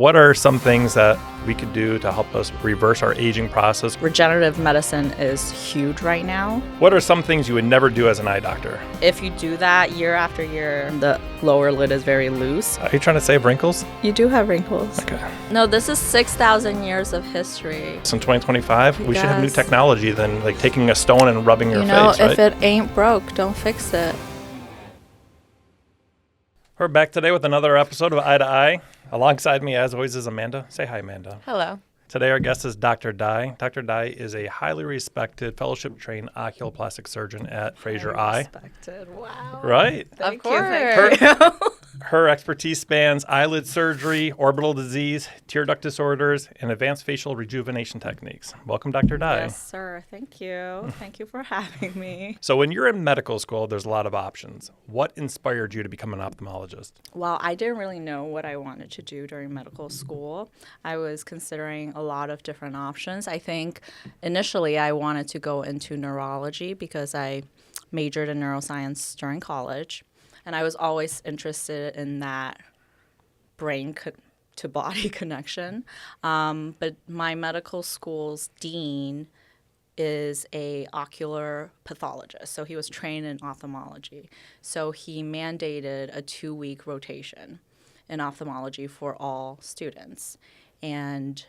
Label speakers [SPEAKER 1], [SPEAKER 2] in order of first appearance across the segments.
[SPEAKER 1] What are some things that we could do to help us reverse our aging process?
[SPEAKER 2] Regenerative medicine is huge right now.
[SPEAKER 1] What are some things you would never do as an eye doctor?
[SPEAKER 2] If you do that year after year, the lower lid is very loose.
[SPEAKER 1] Are you trying to save wrinkles?
[SPEAKER 2] You do have wrinkles.
[SPEAKER 1] Okay.
[SPEAKER 2] No, this is 6,000 years of history.
[SPEAKER 1] So in 2025, we should have new technology than like taking a stone and rubbing your face, right?
[SPEAKER 2] If it ain't broke, don't fix it.
[SPEAKER 1] We're back today with another episode of Eye to Eye. Alongside me, as always, is Amanda. Say hi, Amanda.
[SPEAKER 3] Hello.
[SPEAKER 1] Today, our guest is Dr. Dye. Dr. Dye is a highly respected, fellowship-trained oculoplastic surgeon at Fraser Eye.
[SPEAKER 2] Respected. Wow.
[SPEAKER 1] Right?
[SPEAKER 3] Thank
[SPEAKER 2] Of
[SPEAKER 3] you.
[SPEAKER 2] course.
[SPEAKER 1] Her expertise spans eyelid surgery, orbital disease, tear duct disorders, and advanced facial rejuvenation techniques. Welcome, Dr. Dye.
[SPEAKER 2] Yes, sir. Thank you. Thank you for having me.
[SPEAKER 1] So when you're in medical school, there's a lot of options. What inspired you to become an ophthalmologist?
[SPEAKER 2] Well, I didn't really know what I wanted to do during medical school. I was considering a lot of different options. I think initially I wanted to go into neurology because I majored in neuroscience during college. And I was always interested in that brain to body connection. But my medical school's dean is a ocular pathologist. So he was trained in ophthalmology. So he mandated a 2-week rotation in ophthalmology for all students. And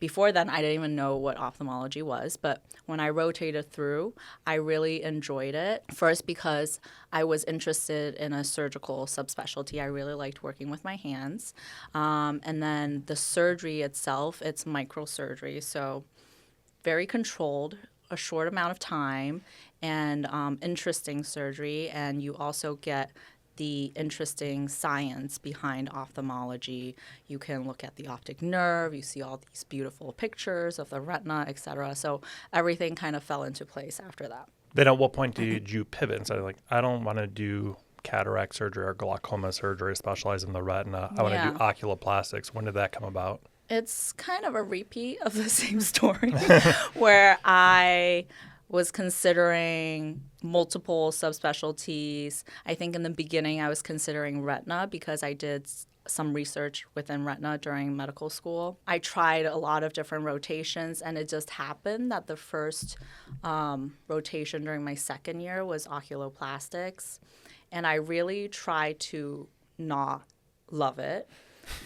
[SPEAKER 2] before then, I didn't even know what ophthalmology was, but when I rotated through, I really enjoyed it. First, because I was interested in a surgical subspecialty. I really liked working with my hands. And then the surgery itself, it's microsurgery, so very controlled, a short amount of time, and interesting surgery. And you also get the interesting science behind ophthalmology. You can look at the optic nerve, you see all these beautiful pictures of the retina, etc. So everything kind of fell into place after that.
[SPEAKER 1] Then at what point did you pivot and say, like, I don't want to do cataract surgery or glaucoma surgery, specialize in the retina. I want to do oculoplastics. When did that come about?
[SPEAKER 2] It's kind of a repeat of the same story where I was considering multiple subspecialties. I think in the beginning I was considering retina because I did some research within retina during medical school. I tried a lot of different rotations, and it just happened that the first rotation during my second year was oculoplastics. And I really tried to not love it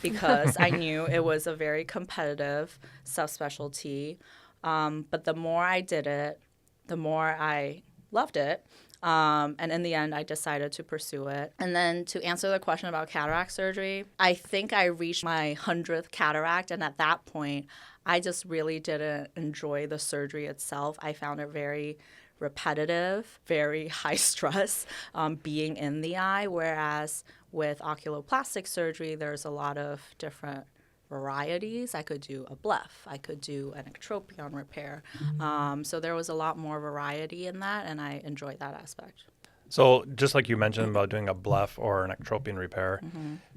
[SPEAKER 2] because I knew it was a very competitive subspecialty. But the more I did it, the more I loved it. And in the end, I decided to pursue it. And then to answer the question about cataract surgery, I think I reached my 100th cataract. And at that point, I just really didn't enjoy the surgery itself. I found it very repetitive, very high stress being in the eye. Whereas with oculoplastic surgery, there's a lot of different varieties. I could do a bleph. I could do an ectropion repair. So there was a lot more variety in that, and I enjoyed that aspect.
[SPEAKER 1] So just like you mentioned about doing a bleph or an ectropion repair,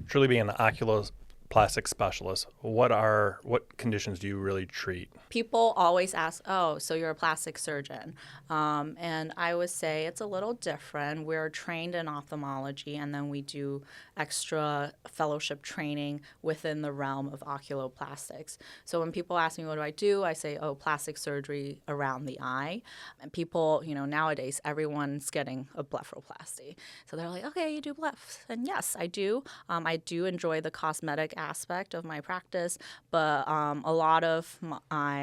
[SPEAKER 1] truly being an oculoplastic specialist, what conditions do you really treat?
[SPEAKER 2] People always ask, oh, so you're a plastic surgeon. And I would say it's a little different. We're trained in ophthalmology, and then we do extra fellowship training within the realm of oculoplastics. So when people ask me, what do? I say, oh, plastic surgery around the eye. And people, nowadays, everyone's getting a blepharoplasty. So they're like, okay, you do blephs. And yes, I do. I do enjoy the cosmetic aspect of my practice, but a lot of my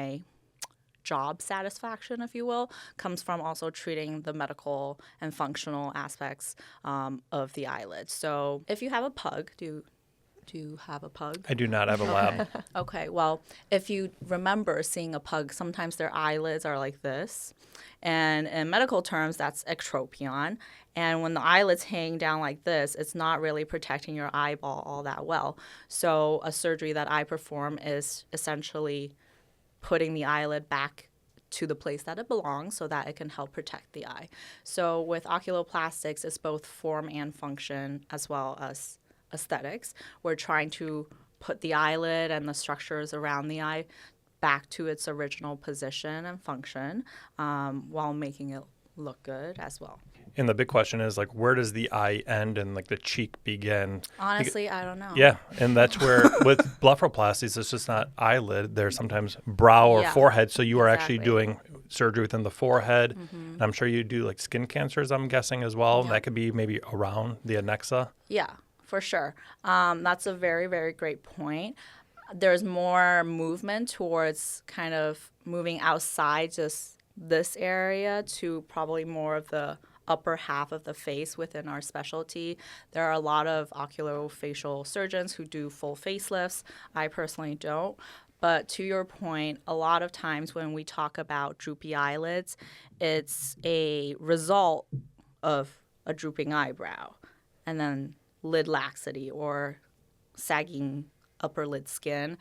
[SPEAKER 2] job satisfaction, if you will, comes from also treating the medical and functional aspects of the eyelid. So if you have a pug, do you have a pug?
[SPEAKER 1] I do not have a lab.
[SPEAKER 2] Okay, well, if you remember seeing a pug, sometimes their eyelids are like this. And in medical terms, that's ectropion. And when the eyelids hang down like this, it's not really protecting your eyeball all that well. So a surgery that I perform is essentially putting the eyelid back to the place that it belongs so that it can help protect the eye. So with oculoplastics, it's both form and function as well as aesthetics. We're trying to put the eyelid and the structures around the eye back to its original position and function while making it look good as well.
[SPEAKER 1] And the big question is, like, where does the eye end and, like, the cheek begin?
[SPEAKER 2] Honestly, I don't know.
[SPEAKER 1] Yeah, and that's where with blepharoplasties, it's just not eyelid. There's sometimes brow or
[SPEAKER 2] Yeah,
[SPEAKER 1] forehead. So you are actually
[SPEAKER 2] exactly.
[SPEAKER 1] doing surgery within the forehead. And I'm sure you do, like, skin cancers, I'm guessing, as well.
[SPEAKER 2] Yeah.
[SPEAKER 1] That could be maybe around the adnexa.
[SPEAKER 2] Yeah, for sure. That's a very, very great point. There's more movement towards kind of moving outside just this area to probably more of the upper half of the face within our specialty. There are a lot of oculofacial surgeons who do full facelifts. I personally don't. But to your point, a lot of times when we talk about droopy eyelids, it's a result of a drooping eyebrow and then lid laxity or sagging upper lid skin,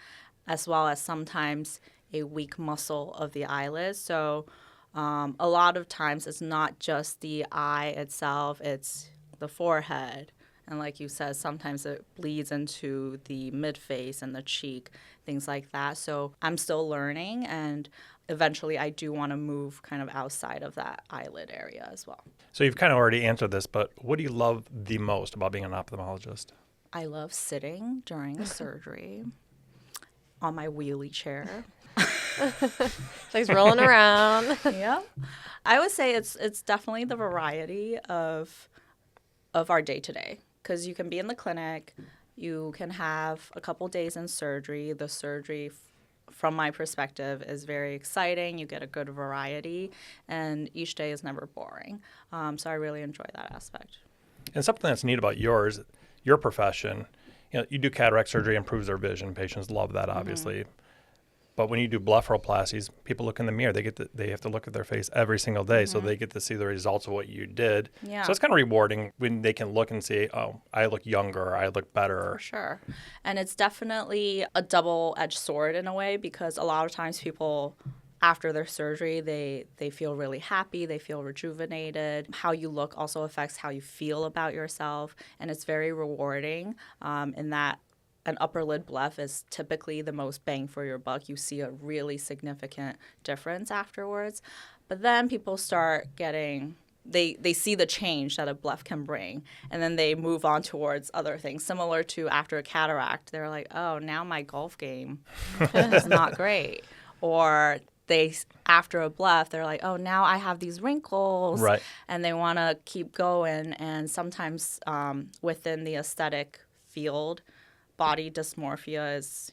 [SPEAKER 2] as well as sometimes a weak muscle of the eyelid. So a lot of times it's not just the eye itself, it's the forehead. And like you said, sometimes it bleeds into the mid-face and the cheek, things like that. So I'm still learning, and eventually I do want to move kind of outside of that eyelid area as well.
[SPEAKER 1] So you've kind of already answered this, but what do you love the most about being an ophthalmologist?
[SPEAKER 2] I love sitting during surgery on my wheelie chair.
[SPEAKER 3] So he's rolling around.
[SPEAKER 2] Yeah. I would say it's definitely the variety of our day-to-day, because you can be in the clinic, you can have a couple days in surgery. The surgery, from my perspective, is very exciting. You get a good variety, and each day is never boring. So I really enjoy that aspect.
[SPEAKER 1] And something that's neat about your profession, you do cataract surgery, improves their vision. Patients love that, obviously. But when you do blepharoplasties, people look in the mirror. They have to look at their face every single day, so they get to see the results of what you did.
[SPEAKER 2] Yeah.
[SPEAKER 1] So it's kind of rewarding when they can look and say, oh, I look younger, or I look better.
[SPEAKER 2] For sure. And it's definitely a double-edged sword in a way, because a lot of times people, after their surgery, they feel really happy, they feel rejuvenated. How you look also affects how you feel about yourself, and it's very rewarding in that an upper lid bleph is typically the most bang for your buck. You see a really significant difference afterwards. But then people start getting, they see the change that a bleph can bring, and then they move on towards other things. Similar to after a cataract, they're like, oh, now my golf game is not great. Or after a bleph, they're like, oh, now I have these wrinkles.
[SPEAKER 1] Right. And
[SPEAKER 2] they want to keep going. And sometimes within the aesthetic field, body dysmorphia is,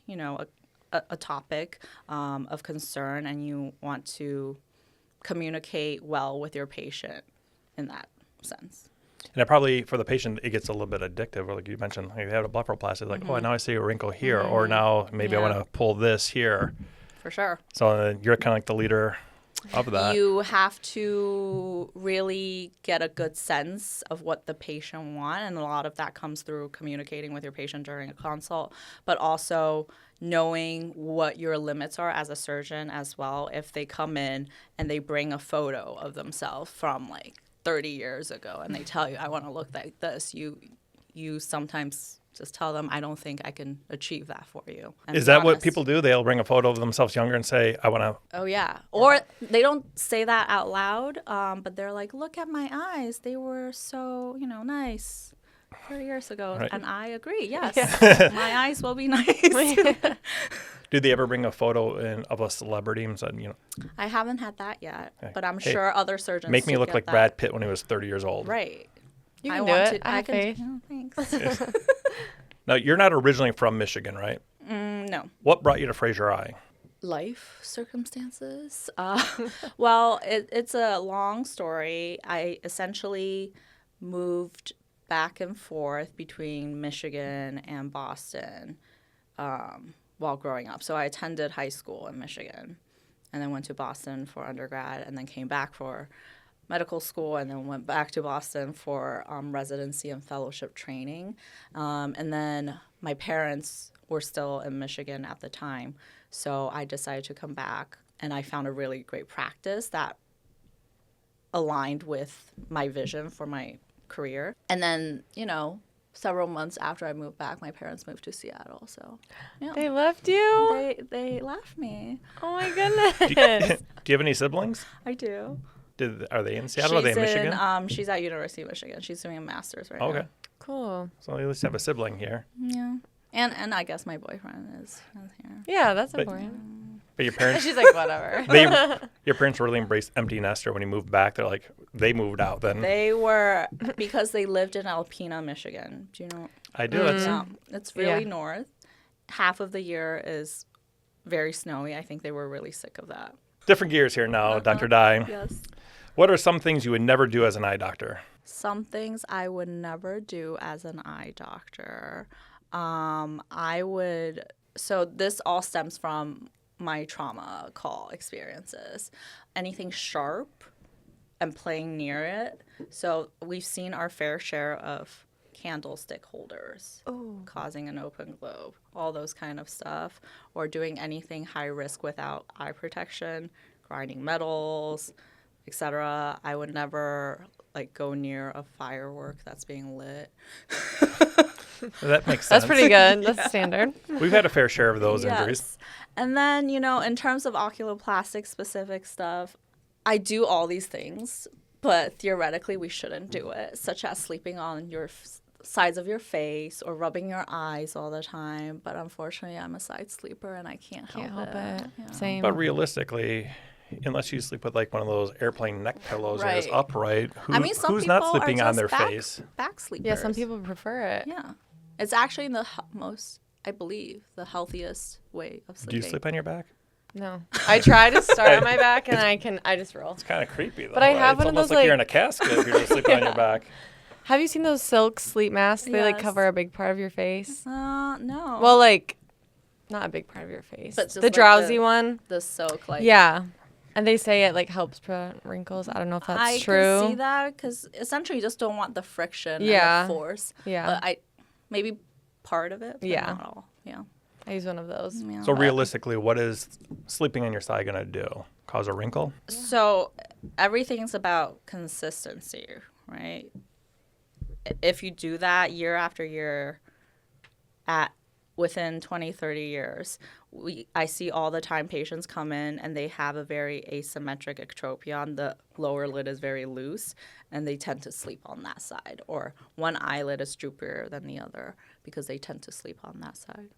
[SPEAKER 2] a topic of concern, and you want to communicate well with your patient in that sense.
[SPEAKER 1] And it probably, for the patient, it gets a little bit addictive. Or like you mentioned, you have a blepharoplasty, like, oh, now I see a wrinkle here, or now maybe I want to pull this here.
[SPEAKER 2] For sure.
[SPEAKER 1] So you're kind of like the leader of that.
[SPEAKER 2] You have to really get a good sense of what the patient wants, and a lot of that comes through communicating with your patient during a consult, but also knowing what your limits are as a surgeon as well. If they come in and they bring a photo of themselves from like 30 years ago and they tell you, I want to look like this, you sometimes just tell them, I don't think I can achieve that for you. And
[SPEAKER 1] Is that what
[SPEAKER 2] honest.
[SPEAKER 1] people do? They'll bring a photo of themselves younger and say, I want to.
[SPEAKER 2] Oh, yeah. Or they don't say that out loud, but they're like, look at my eyes. They were so, nice 30 years ago.
[SPEAKER 1] Right.
[SPEAKER 2] And I agree. Yes. My eyes will be nice.
[SPEAKER 1] Do they ever bring a photo of a celebrity and said,
[SPEAKER 2] I haven't had that yet,
[SPEAKER 1] Okay.
[SPEAKER 2] but I'm
[SPEAKER 1] Hey,
[SPEAKER 2] sure other surgeons
[SPEAKER 1] make me
[SPEAKER 2] do
[SPEAKER 1] look
[SPEAKER 2] get
[SPEAKER 1] like
[SPEAKER 2] that.
[SPEAKER 1] Brad Pitt when he was 30 years old?
[SPEAKER 2] Right.
[SPEAKER 3] You can do it. I
[SPEAKER 2] I
[SPEAKER 3] have
[SPEAKER 2] can.
[SPEAKER 3] faith.
[SPEAKER 2] Thanks.
[SPEAKER 1] Now, you're not originally from Michigan, right?
[SPEAKER 2] No.
[SPEAKER 1] What brought you to Fraser Eye?
[SPEAKER 2] Life circumstances. Well, it's a long story. I essentially moved back and forth between Michigan and Boston while growing up. So I attended high school in Michigan and then went to Boston for undergrad and then came back for medical school and then went back to Boston for residency and fellowship training. And then my parents were still in Michigan at the time. So I decided to come back, and I found a really great practice that aligned with my vision for my career. And then, several months after I moved back, my parents moved to Seattle. So yeah.
[SPEAKER 3] They left you?
[SPEAKER 2] They left me.
[SPEAKER 3] Oh, my goodness.
[SPEAKER 1] Do you have any siblings?
[SPEAKER 2] I do.
[SPEAKER 1] Are they in Seattle? Are they in Michigan?
[SPEAKER 2] She's at University of Michigan. She's doing a master's right
[SPEAKER 1] Okay.
[SPEAKER 2] now.
[SPEAKER 3] Cool.
[SPEAKER 1] So at least have a sibling here.
[SPEAKER 2] Yeah. And I guess my boyfriend is here.
[SPEAKER 3] Yeah, that's
[SPEAKER 1] But-
[SPEAKER 3] important.
[SPEAKER 1] But your parents,
[SPEAKER 3] She's like, whatever.
[SPEAKER 1] your parents really embraced empty nester when you moved back. They're like, they moved out then.
[SPEAKER 2] They were, because they lived in Alpena, Michigan. Do you know?
[SPEAKER 1] I do. That's
[SPEAKER 2] Yeah. It's really
[SPEAKER 3] Yeah.
[SPEAKER 2] north. Half of the year is very snowy. I think they were really sick of that.
[SPEAKER 1] different gears here now, Dr. Dye.
[SPEAKER 2] Yes.
[SPEAKER 1] What are some things you would never do as an eye doctor?
[SPEAKER 2] Some things I would never do as an eye doctor. So this all stems from my trauma call experiences. Anything sharp and playing near it. So we've seen our fair share of candlestick holders causing an open globe, all those kind of stuff, or doing anything high risk without eye protection, grinding metals, etc. I would never go near a firework that's being lit.
[SPEAKER 1] That makes sense.
[SPEAKER 3] That's pretty good. That's standard.
[SPEAKER 1] We've had a fair share of those injuries.
[SPEAKER 2] And then, in terms of oculoplastic specific stuff, I do all these things, but theoretically we shouldn't do it, such as sleeping on your sides of your face or rubbing your eyes all the time. But unfortunately, I'm a side sleeper and I can't help it. Yeah.
[SPEAKER 3] Same.
[SPEAKER 1] But realistically, unless you sleep with one of those airplane neck pillows that is
[SPEAKER 2] Right.
[SPEAKER 1] upright,
[SPEAKER 2] Some
[SPEAKER 1] who's not
[SPEAKER 2] people
[SPEAKER 1] sleeping
[SPEAKER 2] are
[SPEAKER 1] on
[SPEAKER 2] just
[SPEAKER 1] their face?
[SPEAKER 2] back sleepers.
[SPEAKER 3] Yeah, some people prefer it.
[SPEAKER 2] Yeah. It's actually the most, I believe, the healthiest way of sleeping.
[SPEAKER 1] Do you sleep on your back?
[SPEAKER 3] No. I try to start on my back and I just roll.
[SPEAKER 1] It's kind of creepy though.
[SPEAKER 3] But I have
[SPEAKER 1] it's
[SPEAKER 3] one of
[SPEAKER 1] almost
[SPEAKER 3] those,
[SPEAKER 1] like you're
[SPEAKER 3] like-
[SPEAKER 1] in a casket if you're just sleeping on your back.
[SPEAKER 3] Have you seen those silk sleep masks? They
[SPEAKER 2] Yes.
[SPEAKER 3] cover a big part of your face.
[SPEAKER 2] No.
[SPEAKER 3] Well, not a big part of your face.
[SPEAKER 2] But just
[SPEAKER 3] the
[SPEAKER 2] like
[SPEAKER 3] drowsy
[SPEAKER 2] the-
[SPEAKER 3] one.
[SPEAKER 2] the silk,
[SPEAKER 3] Yeah. And they say it helps prevent wrinkles. I don't know if that's
[SPEAKER 2] I
[SPEAKER 3] true.
[SPEAKER 2] can see that because essentially you just don't want the friction
[SPEAKER 3] Yeah.
[SPEAKER 2] and the force.
[SPEAKER 3] Yeah.
[SPEAKER 2] But maybe part of it, but
[SPEAKER 3] Yeah.
[SPEAKER 2] not all. Yeah.
[SPEAKER 3] I use one of those.
[SPEAKER 2] Yeah.
[SPEAKER 1] So realistically, what is sleeping on your side going to do? Cause a wrinkle?
[SPEAKER 2] So everything's about consistency, right? If you do that year after year within 20, 30 years, I see all the time patients come in and they have a very asymmetric ectropion. The lower lid is very loose and they tend to sleep on that side. Or one eyelid is droopier than the other because they tend to sleep on that side.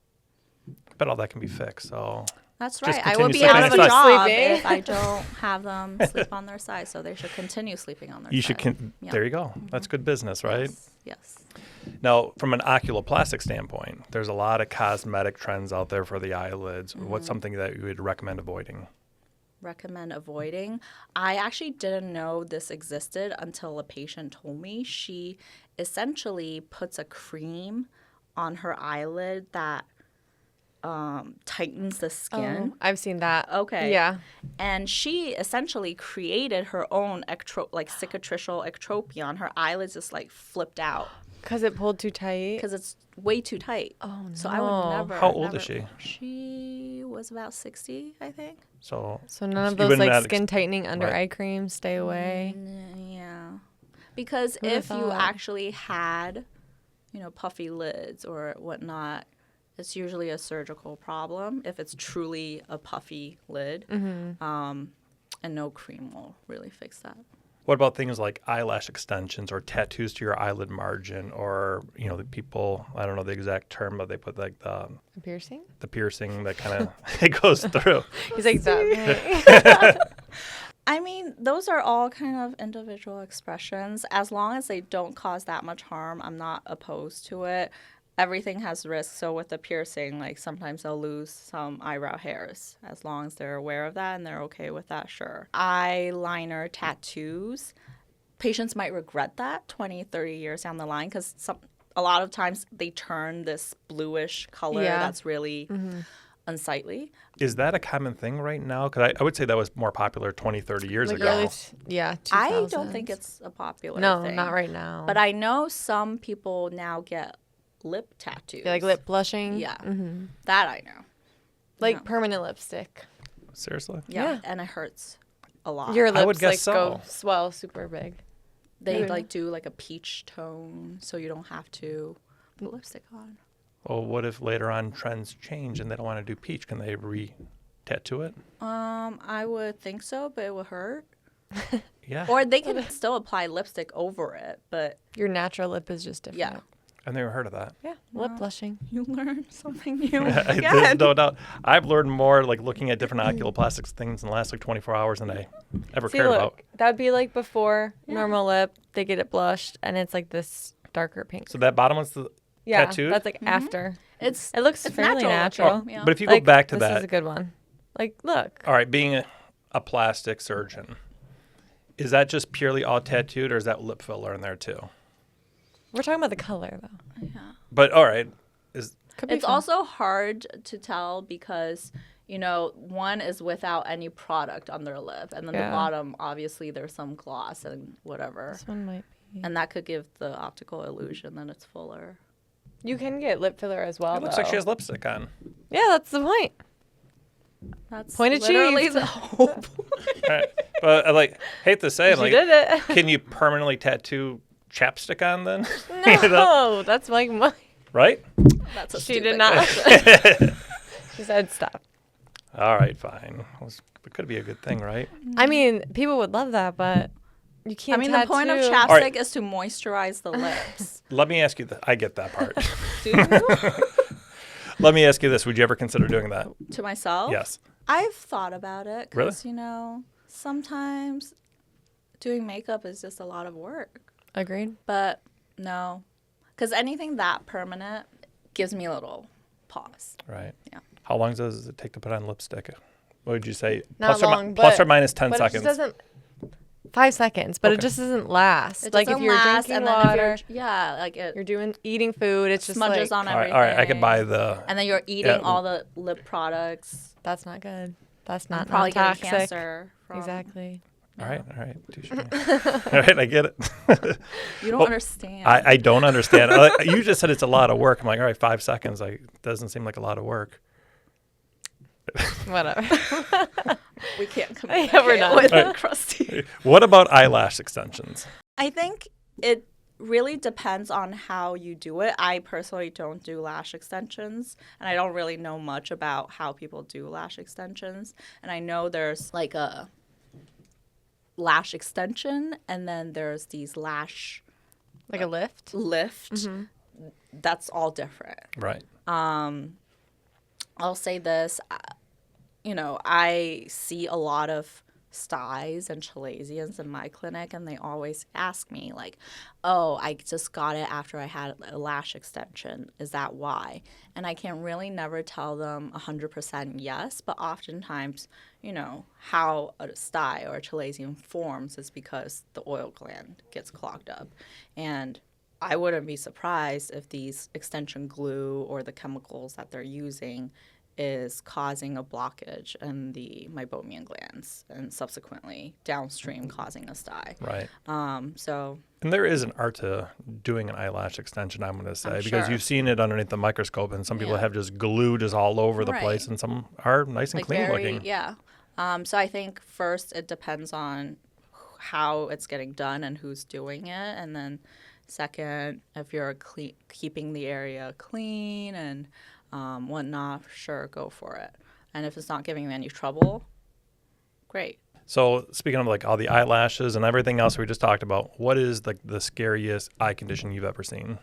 [SPEAKER 1] But all that can be fixed. So
[SPEAKER 2] That's
[SPEAKER 1] Just
[SPEAKER 2] right. I would
[SPEAKER 1] continue
[SPEAKER 2] be out of a
[SPEAKER 1] sleeping
[SPEAKER 2] job
[SPEAKER 3] sleeping.
[SPEAKER 2] if I don't have them sleep on their side. So they should continue sleeping on their
[SPEAKER 1] you
[SPEAKER 2] side.
[SPEAKER 1] should.
[SPEAKER 2] Yeah.
[SPEAKER 1] There you go. That's good business, right?
[SPEAKER 2] Yes.
[SPEAKER 1] Now, from an oculoplastic standpoint, there's a lot of cosmetic trends out there for the eyelids. What's something that you would recommend avoiding?
[SPEAKER 2] Recommend avoiding. I actually didn't know this existed until a patient told me. She essentially puts a cream on her eyelid that tightens the skin.
[SPEAKER 3] Oh, I've seen that.
[SPEAKER 2] Okay.
[SPEAKER 3] Yeah.
[SPEAKER 2] And she essentially created her own cicatricial ectropion. Her eyelids just flipped out
[SPEAKER 3] Because it pulled too tight.
[SPEAKER 2] because it's way too tight.
[SPEAKER 3] Oh, no.
[SPEAKER 2] So I would never.
[SPEAKER 1] How old
[SPEAKER 2] never-
[SPEAKER 1] is she?
[SPEAKER 2] She was about 60, I think.
[SPEAKER 1] So
[SPEAKER 3] None of
[SPEAKER 1] you
[SPEAKER 3] those
[SPEAKER 1] wouldn't add
[SPEAKER 3] skin tightening under
[SPEAKER 1] right.
[SPEAKER 3] eye cream. Stay away.
[SPEAKER 2] Yeah. Because
[SPEAKER 3] Who'da
[SPEAKER 2] if you
[SPEAKER 3] thought?
[SPEAKER 2] actually had, puffy lids or whatnot, it's usually a surgical problem if it's truly a puffy lid. And no cream will really fix that.
[SPEAKER 1] what about things like eyelash extensions or tattoos to your eyelid margin, or the people, I don't know the exact term, but they put
[SPEAKER 3] A piercing?
[SPEAKER 1] the piercing that kind of it goes through.
[SPEAKER 3] He's like, that.
[SPEAKER 2] I mean, those are all kind of individual expressions. As long as they don't cause that much harm, I'm not opposed to it. Everything has risks. So with the piercing, sometimes they'll lose some eyebrow hairs. As long as they're aware of that and they're okay with that, sure. Eyeliner tattoos, patients might regret that 20, 30 years down the line because a lot of times they turn this bluish color that's really unsightly.
[SPEAKER 1] Is that a common thing right now? Because I would say that was more popular 20, 30 years ago.
[SPEAKER 3] early
[SPEAKER 2] I don't
[SPEAKER 3] 2000s.
[SPEAKER 2] think it's a popular
[SPEAKER 3] No,
[SPEAKER 2] thing.
[SPEAKER 3] not right now.
[SPEAKER 2] But I know some people now get lip tattoos.
[SPEAKER 3] Like lip blushing?
[SPEAKER 2] Yeah. That I know.
[SPEAKER 3] Like permanent lipstick.
[SPEAKER 1] Seriously?
[SPEAKER 2] Yeah. And it hurts a lot.
[SPEAKER 3] Your lips
[SPEAKER 1] would guess
[SPEAKER 3] go
[SPEAKER 1] so.
[SPEAKER 3] swell super big.
[SPEAKER 2] They
[SPEAKER 3] Yeah.
[SPEAKER 2] do a peach tone so you don't have to put lipstick on.
[SPEAKER 1] Well, what if later on trends change and they don't want to do peach? Can they re-tattoo it?
[SPEAKER 2] I would think so, but it would hurt.
[SPEAKER 1] Yeah.
[SPEAKER 2] Or they can still apply lipstick over it, but
[SPEAKER 3] Your natural lip is just different.
[SPEAKER 2] yeah.
[SPEAKER 1] I've never heard of that.
[SPEAKER 3] Yeah. Lip blushing.
[SPEAKER 2] You learn something new
[SPEAKER 1] There's
[SPEAKER 2] again.
[SPEAKER 1] no doubt. I've learned more like looking at different oculoplastic things in the last like 24 hours than I ever
[SPEAKER 3] See,
[SPEAKER 1] cared
[SPEAKER 3] look,
[SPEAKER 1] about.
[SPEAKER 3] that'd be like before normal lip. They get it blushed, and it's like this darker pink.
[SPEAKER 1] So that bottom one's the
[SPEAKER 3] Yeah,
[SPEAKER 1] tattooed?
[SPEAKER 3] that's like after.
[SPEAKER 2] It
[SPEAKER 3] looks fairly natural.
[SPEAKER 2] Yeah.
[SPEAKER 1] But if you go
[SPEAKER 3] Like,
[SPEAKER 1] back to
[SPEAKER 3] this
[SPEAKER 1] that,
[SPEAKER 3] is a good one. Like, look.
[SPEAKER 1] all right, being a plastic surgeon, is that just purely all tattooed or is that lip filler in there too?
[SPEAKER 3] We're talking about the color, though.
[SPEAKER 2] Yeah.
[SPEAKER 1] But all right,
[SPEAKER 3] Could be
[SPEAKER 2] It's
[SPEAKER 3] fun.
[SPEAKER 2] also hard to tell because, one is without any product on their lip. And then
[SPEAKER 3] Yeah.
[SPEAKER 2] the bottom, obviously, there's some gloss and whatever.
[SPEAKER 3] This one might be.
[SPEAKER 2] And that could give the optical illusion that it's fuller.
[SPEAKER 3] You can get lip filler as well,
[SPEAKER 1] it looks like she
[SPEAKER 3] though.
[SPEAKER 1] has lipstick on.
[SPEAKER 3] Yeah, that's the point.
[SPEAKER 2] That's
[SPEAKER 3] Point
[SPEAKER 2] literally
[SPEAKER 3] achieved.
[SPEAKER 2] the whole point.
[SPEAKER 1] All right. But I hate to say it,
[SPEAKER 3] She
[SPEAKER 1] like,
[SPEAKER 3] did it.
[SPEAKER 1] can you permanently tattoo chapstick on then?
[SPEAKER 3] No, that's like my.
[SPEAKER 1] Right?
[SPEAKER 2] That's a
[SPEAKER 3] She
[SPEAKER 2] stupid
[SPEAKER 3] did not.
[SPEAKER 2] question.
[SPEAKER 3] She said stop.
[SPEAKER 1] All right, fine. It could be a good thing, right?
[SPEAKER 3] I mean, people would love that, but you can't.
[SPEAKER 2] I mean, the point of
[SPEAKER 3] tattoo-
[SPEAKER 2] chapstick
[SPEAKER 1] right.
[SPEAKER 2] is to moisturize the lips.
[SPEAKER 1] Let me ask you this. I get that part.
[SPEAKER 2] Do you?
[SPEAKER 1] Let me ask you this. Would you ever consider doing that?
[SPEAKER 2] To myself?
[SPEAKER 1] Yes.
[SPEAKER 2] I've thought about it
[SPEAKER 1] Really?
[SPEAKER 2] because, sometimes doing makeup is just a lot of work.
[SPEAKER 3] Agreed.
[SPEAKER 2] But no, because anything that permanent gives me a little pause.
[SPEAKER 1] Right.
[SPEAKER 2] Yeah.
[SPEAKER 1] How long does it take to put on lipstick? What would you say?
[SPEAKER 3] Not long,
[SPEAKER 1] plus
[SPEAKER 3] but-
[SPEAKER 1] or minus 10
[SPEAKER 3] But
[SPEAKER 1] seconds.
[SPEAKER 3] it just doesn't. 5 seconds, but it
[SPEAKER 1] Okay.
[SPEAKER 3] just doesn't last.
[SPEAKER 2] It
[SPEAKER 3] Like if
[SPEAKER 2] doesn't
[SPEAKER 3] you're
[SPEAKER 2] last,
[SPEAKER 3] drinking
[SPEAKER 2] and then
[SPEAKER 3] water,
[SPEAKER 2] if you're
[SPEAKER 3] you're doing eating food. It's just
[SPEAKER 2] smudges
[SPEAKER 3] like
[SPEAKER 2] on
[SPEAKER 1] all right,
[SPEAKER 2] everything.
[SPEAKER 1] all right. I could buy the.
[SPEAKER 2] And then you're eating
[SPEAKER 1] Yeah.
[SPEAKER 2] all the lip products.
[SPEAKER 3] that's not good. That's
[SPEAKER 2] You're
[SPEAKER 3] not
[SPEAKER 2] probably
[SPEAKER 3] toxic.
[SPEAKER 2] getting cancer. From,
[SPEAKER 3] Exactly.
[SPEAKER 1] All right. Touche. All right. I get it.
[SPEAKER 2] You don't
[SPEAKER 1] Well,
[SPEAKER 2] understand.
[SPEAKER 1] I don't understand. You just said it's a lot of work. I'm like, all right, 5 seconds. Doesn't seem like a lot of work.
[SPEAKER 3] Whatever.
[SPEAKER 2] We can't
[SPEAKER 3] Yeah,
[SPEAKER 2] communicate
[SPEAKER 3] we're not.
[SPEAKER 2] with
[SPEAKER 1] Right.
[SPEAKER 2] Krusty.
[SPEAKER 1] What about eyelash extensions?
[SPEAKER 2] I think it really depends on how you do it. I personally don't do lash extensions, and I don't really know much about how people do lash extensions. And I know there's like a lash extension, and then there's these lash
[SPEAKER 3] Like a lift.
[SPEAKER 2] lift. That's all different.
[SPEAKER 1] Right.
[SPEAKER 2] I'll say this, I see a lot of Styes and Chalazians in my clinic, and they always ask me, like, oh, I just got it after I had a lash extension. Is that why? And I can really never tell them 100% yes, but oftentimes, how a Stye or a Chalazian forms is because the oil gland gets clogged up. And I wouldn't be surprised if these extension glue or the chemicals that they're using is causing a blockage in the meibomian glands and subsequently downstream causing a stye.
[SPEAKER 1] Right.
[SPEAKER 2] So
[SPEAKER 1] And there is an art to doing an eyelash extension, I'm going to say,
[SPEAKER 2] I'm
[SPEAKER 1] because
[SPEAKER 2] sure.
[SPEAKER 1] you've seen it underneath the microscope, and some people
[SPEAKER 2] Yeah.
[SPEAKER 1] have just glue just all over the
[SPEAKER 2] Right.
[SPEAKER 1] place, and some are nice and clean looking.
[SPEAKER 2] yeah. So I think first it depends on how it's getting done and who's doing it, and then second, if you're keeping the area clean and whatnot, sure, go for it. And if it's not giving you any trouble, great.
[SPEAKER 1] So speaking of like all the eyelashes and everything else we just talked about, what is the scariest eye condition you've ever seen?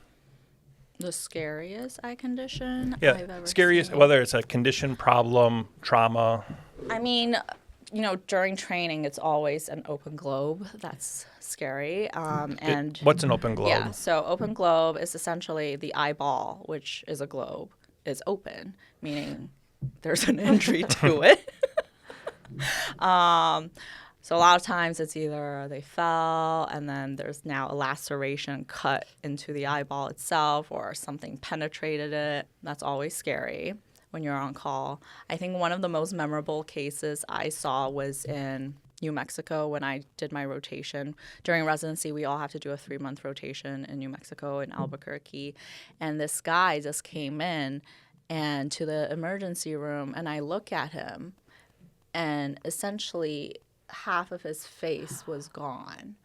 [SPEAKER 2] The scariest eye condition
[SPEAKER 1] Yeah,
[SPEAKER 2] I've ever
[SPEAKER 1] scariest,
[SPEAKER 2] seen.
[SPEAKER 1] whether it's a condition, problem, trauma.
[SPEAKER 2] I mean, during training, it's always an open globe. That's scary. And
[SPEAKER 1] What's an open globe?
[SPEAKER 2] yeah, so open globe is essentially the eyeball, which is a globe, is open, meaning there's an injury to it. So a lot of times it's either they fell and then there's now a laceration cut into the eyeball itself, or something penetrated it. That's always scary when you're on call. I think one of the most memorable cases I saw was in New Mexico when I did my rotation. During residency, we all have to do a 3-month rotation in New Mexico in Albuquerque. And this guy just came in and to the emergency room, and I look at him, and essentially half of his face was gone.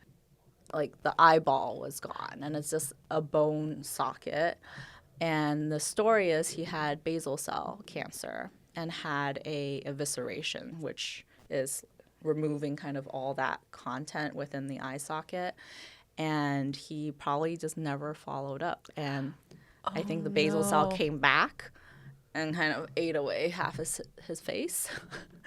[SPEAKER 2] Like the eyeball was gone, and it's just a bone socket. And the story is he had basal cell cancer and had a evisceration, which is removing kind of all that content within the eye socket. And he probably just never followed up. And I think the basal cell came back and kind of ate away half his face.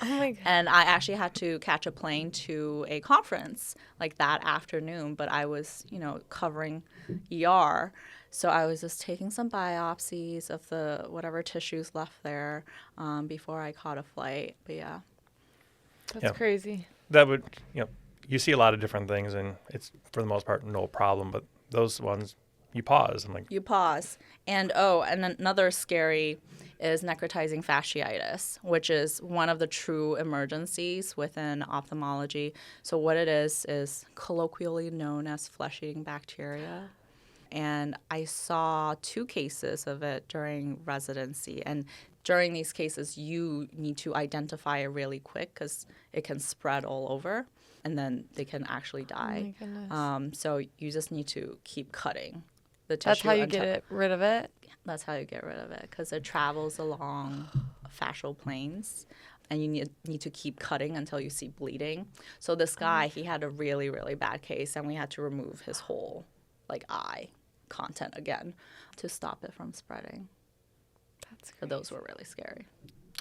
[SPEAKER 3] Oh my God.
[SPEAKER 2] And I actually had to catch a plane to a conference like that afternoon, but I was, covering ER. So I was just taking some biopsies of the whatever tissues left there before I caught a flight. But yeah.
[SPEAKER 3] That's crazy.
[SPEAKER 1] That would, you see a lot of different things, and it's for the most part no problem. But those ones, you pause and
[SPEAKER 2] You pause. And and another scary is necrotizing fasciitis, which is one of the true emergencies within ophthalmology. So what it is colloquially known as flesh-eating bacteria. And I saw 2 cases of it during residency. And during these cases, you need to identify it really quick because it can spread all over, and then they can actually die.
[SPEAKER 3] Oh my goodness.
[SPEAKER 2] So you just need to keep cutting the tissue.
[SPEAKER 3] That's how you get rid of it?
[SPEAKER 2] That's how you get rid of it, because it travels along fascial planes, and you need to keep cutting until you see bleeding. So this guy, he had a really, really bad case, and we had to remove his whole eye content again to stop it from spreading.
[SPEAKER 3] That's crazy.
[SPEAKER 2] So those were really scary.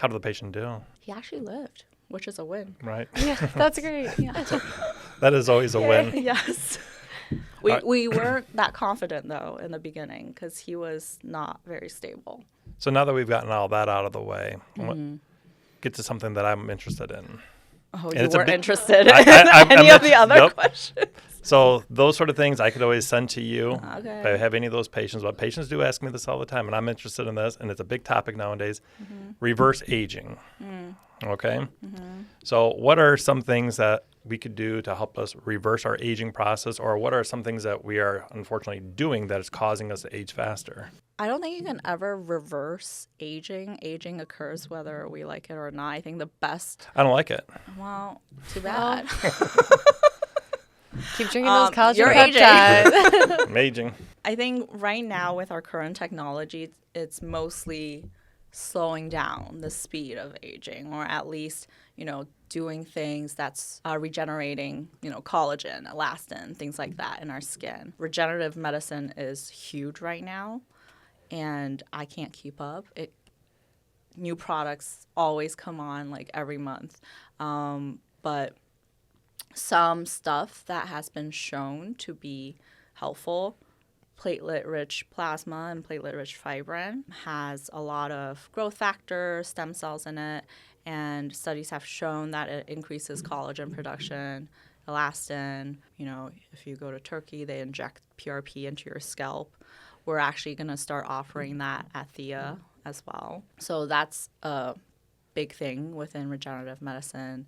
[SPEAKER 1] how did the patient do?
[SPEAKER 2] He actually lived, which is a win.
[SPEAKER 1] Right.
[SPEAKER 3] Yeah, that's great.
[SPEAKER 2] Yeah.
[SPEAKER 1] That is always a win.
[SPEAKER 2] Yes. We weren't that confident, though, in the beginning because he was not very stable.
[SPEAKER 1] So now that we've gotten all that out of the way, get to something that I'm interested in.
[SPEAKER 2] Oh,
[SPEAKER 1] And
[SPEAKER 2] you
[SPEAKER 1] it's a
[SPEAKER 2] weren't
[SPEAKER 1] bit-
[SPEAKER 2] interested in
[SPEAKER 1] I'm
[SPEAKER 2] any of the other
[SPEAKER 1] yep.
[SPEAKER 2] questions.
[SPEAKER 1] So those sort of things I could always send to you
[SPEAKER 2] Okay.
[SPEAKER 1] if I have any of those patients. But patients do ask me this all the time, and I'm interested in this, and it's a big topic nowadays. Reverse aging. Okay? So what are some things that we could do to help us reverse our aging process, or what are some things that we are unfortunately doing that is causing us to age faster?
[SPEAKER 2] I don't think you can ever reverse aging. Aging occurs whether we like it or not. I think the best,
[SPEAKER 1] I don't like it.
[SPEAKER 2] well, too bad.
[SPEAKER 3] Keep drinking those collagen
[SPEAKER 2] you're aging.
[SPEAKER 3] peptides.
[SPEAKER 1] I'm aging.
[SPEAKER 2] I think right now with our current technology, it's mostly slowing down the speed of aging, or at least, doing things that's regenerating, collagen, elastin, things like that in our skin. Regenerative medicine is huge right now, and I can't keep up. New products always come on every month, but some stuff that has been shown to be helpful, platelet-rich plasma and platelet-rich fibrin, has a lot of growth factor, stem cells in it, and studies have shown that it increases collagen production, elastin. If you go to Turkey, they inject PRP into your scalp. We're actually going to start offering that at Thea as well. So that's a big thing within regenerative medicine.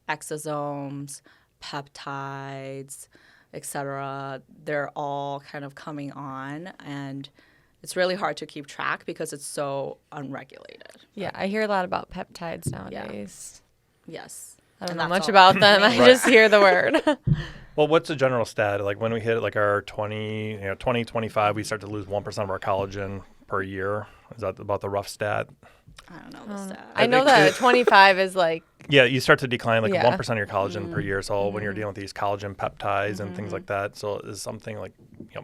[SPEAKER 2] Exosomes, peptides, etc. They're all kind of coming on, and it's really hard to keep track because it's so unregulated.
[SPEAKER 3] Yeah, I hear a lot about peptides nowadays.
[SPEAKER 2] Yes.
[SPEAKER 3] I don't
[SPEAKER 2] And
[SPEAKER 3] know
[SPEAKER 2] that's
[SPEAKER 3] much
[SPEAKER 2] all.
[SPEAKER 3] about them. I just hear the word.
[SPEAKER 1] Well, what's the general stat? When we hit our 2025, we start to lose 1% of our collagen per year. Is that about the rough stat?
[SPEAKER 2] I don't know the stat.
[SPEAKER 3] I know that 25 is
[SPEAKER 1] Yeah, you start to decline 1%
[SPEAKER 3] Yeah.
[SPEAKER 1] of your collagen per year. So when you're dealing with these collagen peptides and things like that, so is something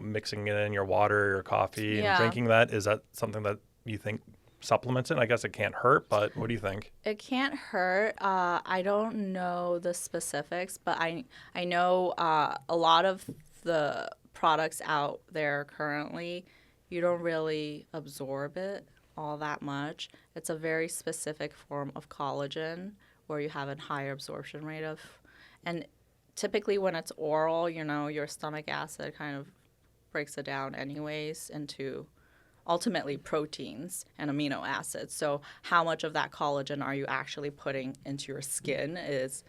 [SPEAKER 1] mixing it in your water, your coffee, and drinking that, is that something that you think supplements it? I guess it can't hurt, but what do you think?
[SPEAKER 2] It can't hurt. I don't know the specifics, but I know a lot of the products out there currently, you don't really absorb it all that much. It's a very specific form of collagen where you have a higher absorption rate of, and typically when it's oral, your stomach acid kind of breaks it down anyways into ultimately proteins and amino acids. So how much of that collagen are you actually putting into your skin is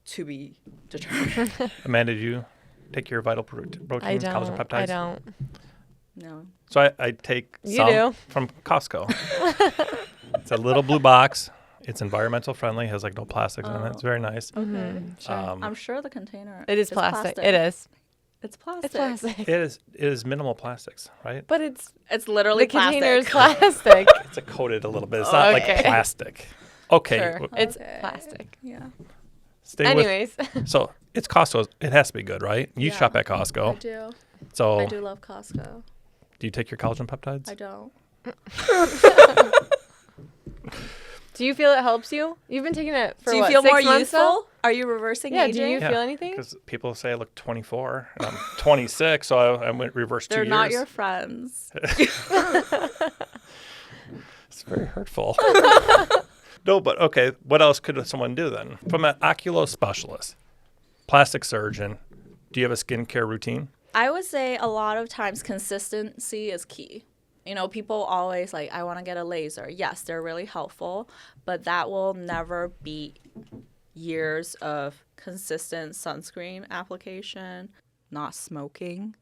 [SPEAKER 2] to be determined.
[SPEAKER 1] Amanda, do you take your vital proteins, collagen peptides?
[SPEAKER 3] I don't.
[SPEAKER 2] No.
[SPEAKER 1] So I take
[SPEAKER 3] You
[SPEAKER 1] some
[SPEAKER 3] do.
[SPEAKER 1] from Costco. It's a little blue box. It's environmental friendly. Has no plastics in it. It's very nice.
[SPEAKER 2] Okay.
[SPEAKER 3] Sure.
[SPEAKER 2] I'm sure the container
[SPEAKER 3] It is plastic. It is.
[SPEAKER 2] It's plastic.
[SPEAKER 3] It's plastic.
[SPEAKER 1] It is minimal plastics, right?
[SPEAKER 3] But it's
[SPEAKER 2] It's literally
[SPEAKER 3] the container is
[SPEAKER 2] plastic.
[SPEAKER 3] plastic.
[SPEAKER 1] It's coated a little bit. It's not
[SPEAKER 3] Okay.
[SPEAKER 1] like plastic. Okay.
[SPEAKER 3] Sure. It's
[SPEAKER 2] Okay.
[SPEAKER 3] plastic.
[SPEAKER 2] Yeah.
[SPEAKER 3] Anyways.
[SPEAKER 1] So it's Costco. It has to be good, right? You
[SPEAKER 2] Yeah.
[SPEAKER 1] shop at Costco.
[SPEAKER 2] I do.
[SPEAKER 1] So
[SPEAKER 2] I do love Costco.
[SPEAKER 1] do you take your collagen peptides?
[SPEAKER 2] I don't.
[SPEAKER 3] Do you feel it helps you? You've been taking it for
[SPEAKER 2] Do you
[SPEAKER 3] what,
[SPEAKER 2] feel
[SPEAKER 3] 6
[SPEAKER 2] more
[SPEAKER 3] months now?
[SPEAKER 2] youthful? Are you reversing
[SPEAKER 3] Yeah,
[SPEAKER 2] aging?
[SPEAKER 3] do you feel anything?
[SPEAKER 1] Because people say I look 24. And I'm 26, so I went reverse 2
[SPEAKER 2] They're
[SPEAKER 1] years.
[SPEAKER 2] not your friends.
[SPEAKER 1] It's very hurtful. No, but okay. What else could someone do then? From an oculo specialist, plastic surgeon, do you have a skincare routine?
[SPEAKER 2] I would say a lot of times consistency is key. You know, people always like, I want to get a laser. Yes, they're really helpful, but that will never beat years of consistent sunscreen application, not smoking,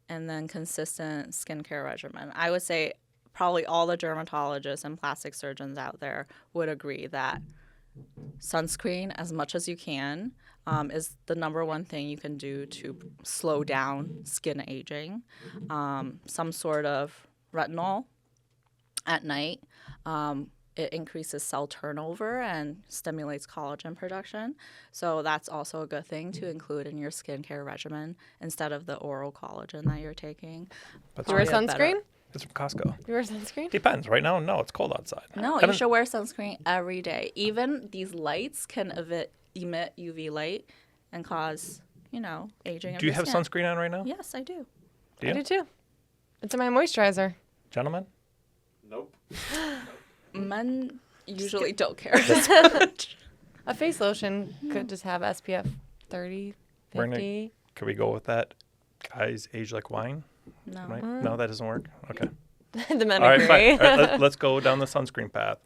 [SPEAKER 2] and then consistent skincare regimen. I would say probably all the dermatologists and plastic surgeons out there would agree that sunscreen, as much as you can, is the number one thing you can do to slow down skin aging. Some sort of retinol at night. It increases cell turnover and stimulates collagen production. So that's also a good thing to include in your skincare regimen instead of the oral collagen that you're taking.
[SPEAKER 1] But
[SPEAKER 3] Do you wear
[SPEAKER 2] Probably a better-
[SPEAKER 3] sunscreen?
[SPEAKER 1] it's from Costco.
[SPEAKER 3] You wear sunscreen?
[SPEAKER 1] Depends. Right now, no, it's cold outside.
[SPEAKER 2] No, you should wear sunscreen every day. Even these lights can emit UV light and cause, aging.
[SPEAKER 1] Do you have sunscreen on right now?
[SPEAKER 2] Yes, I do.
[SPEAKER 1] Do
[SPEAKER 3] I
[SPEAKER 1] you?
[SPEAKER 3] do too. It's in my moisturizer.
[SPEAKER 1] Gentlemen?
[SPEAKER 4] Nope.
[SPEAKER 2] Men usually don't care as much.
[SPEAKER 3] A face lotion could just have SPF 30,
[SPEAKER 1] We're
[SPEAKER 3] 50.
[SPEAKER 1] Can we go with that? Guys age like wine?
[SPEAKER 2] No.
[SPEAKER 1] Right? No, that doesn't work? Okay.
[SPEAKER 3] The men
[SPEAKER 1] All right,
[SPEAKER 3] agree.
[SPEAKER 1] fine. All right, let's go down the sunscreen path.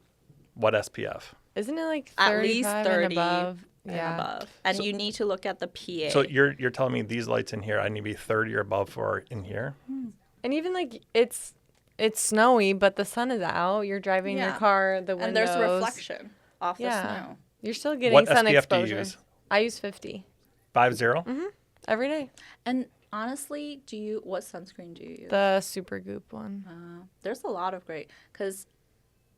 [SPEAKER 1] What SPF?
[SPEAKER 3] Isn't it like
[SPEAKER 2] At least
[SPEAKER 3] 35
[SPEAKER 2] 30
[SPEAKER 3] and above?
[SPEAKER 2] and
[SPEAKER 3] Yeah.
[SPEAKER 2] above. And you need to look at the PA.
[SPEAKER 1] So you're telling me these lights in here, I need to be 30 or above for in here?
[SPEAKER 3] And even like it's snowy, but the sun is out. You're driving your
[SPEAKER 2] Yeah.
[SPEAKER 3] car, the windows.
[SPEAKER 2] and there's reflection off the
[SPEAKER 3] Yeah.
[SPEAKER 2] snow.
[SPEAKER 3] You're still getting
[SPEAKER 1] What
[SPEAKER 3] sun
[SPEAKER 1] SPF
[SPEAKER 3] exposure.
[SPEAKER 1] do you use?
[SPEAKER 3] I use 50
[SPEAKER 1] 50?
[SPEAKER 3] every day.
[SPEAKER 2] And honestly, what sunscreen do you use?
[SPEAKER 3] The Super Goop one.
[SPEAKER 2] There's a lot of great, because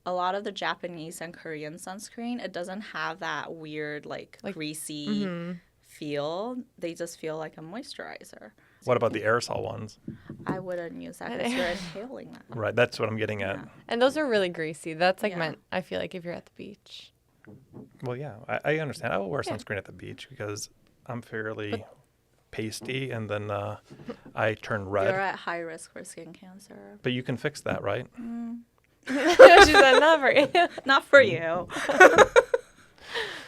[SPEAKER 2] a lot of the Japanese and Korean sunscreen, it doesn't have that weird like greasy feel. They just feel like a moisturizer.
[SPEAKER 1] What about the aerosol ones?
[SPEAKER 2] I wouldn't use that because you're inhaling that.
[SPEAKER 1] Right, that's what I'm getting at.
[SPEAKER 2] Yeah.
[SPEAKER 3] And those are really greasy. That's like
[SPEAKER 2] Yeah.
[SPEAKER 3] meant, I feel like, if you're at the beach.
[SPEAKER 1] Well, yeah, I understand. I will wear sunscreen at the beach because I'm fairly pasty and then I turn red.
[SPEAKER 2] You're at high risk for skin cancer.
[SPEAKER 1] But you can fix that, right?
[SPEAKER 3] She said, not for you.
[SPEAKER 2] Not for you.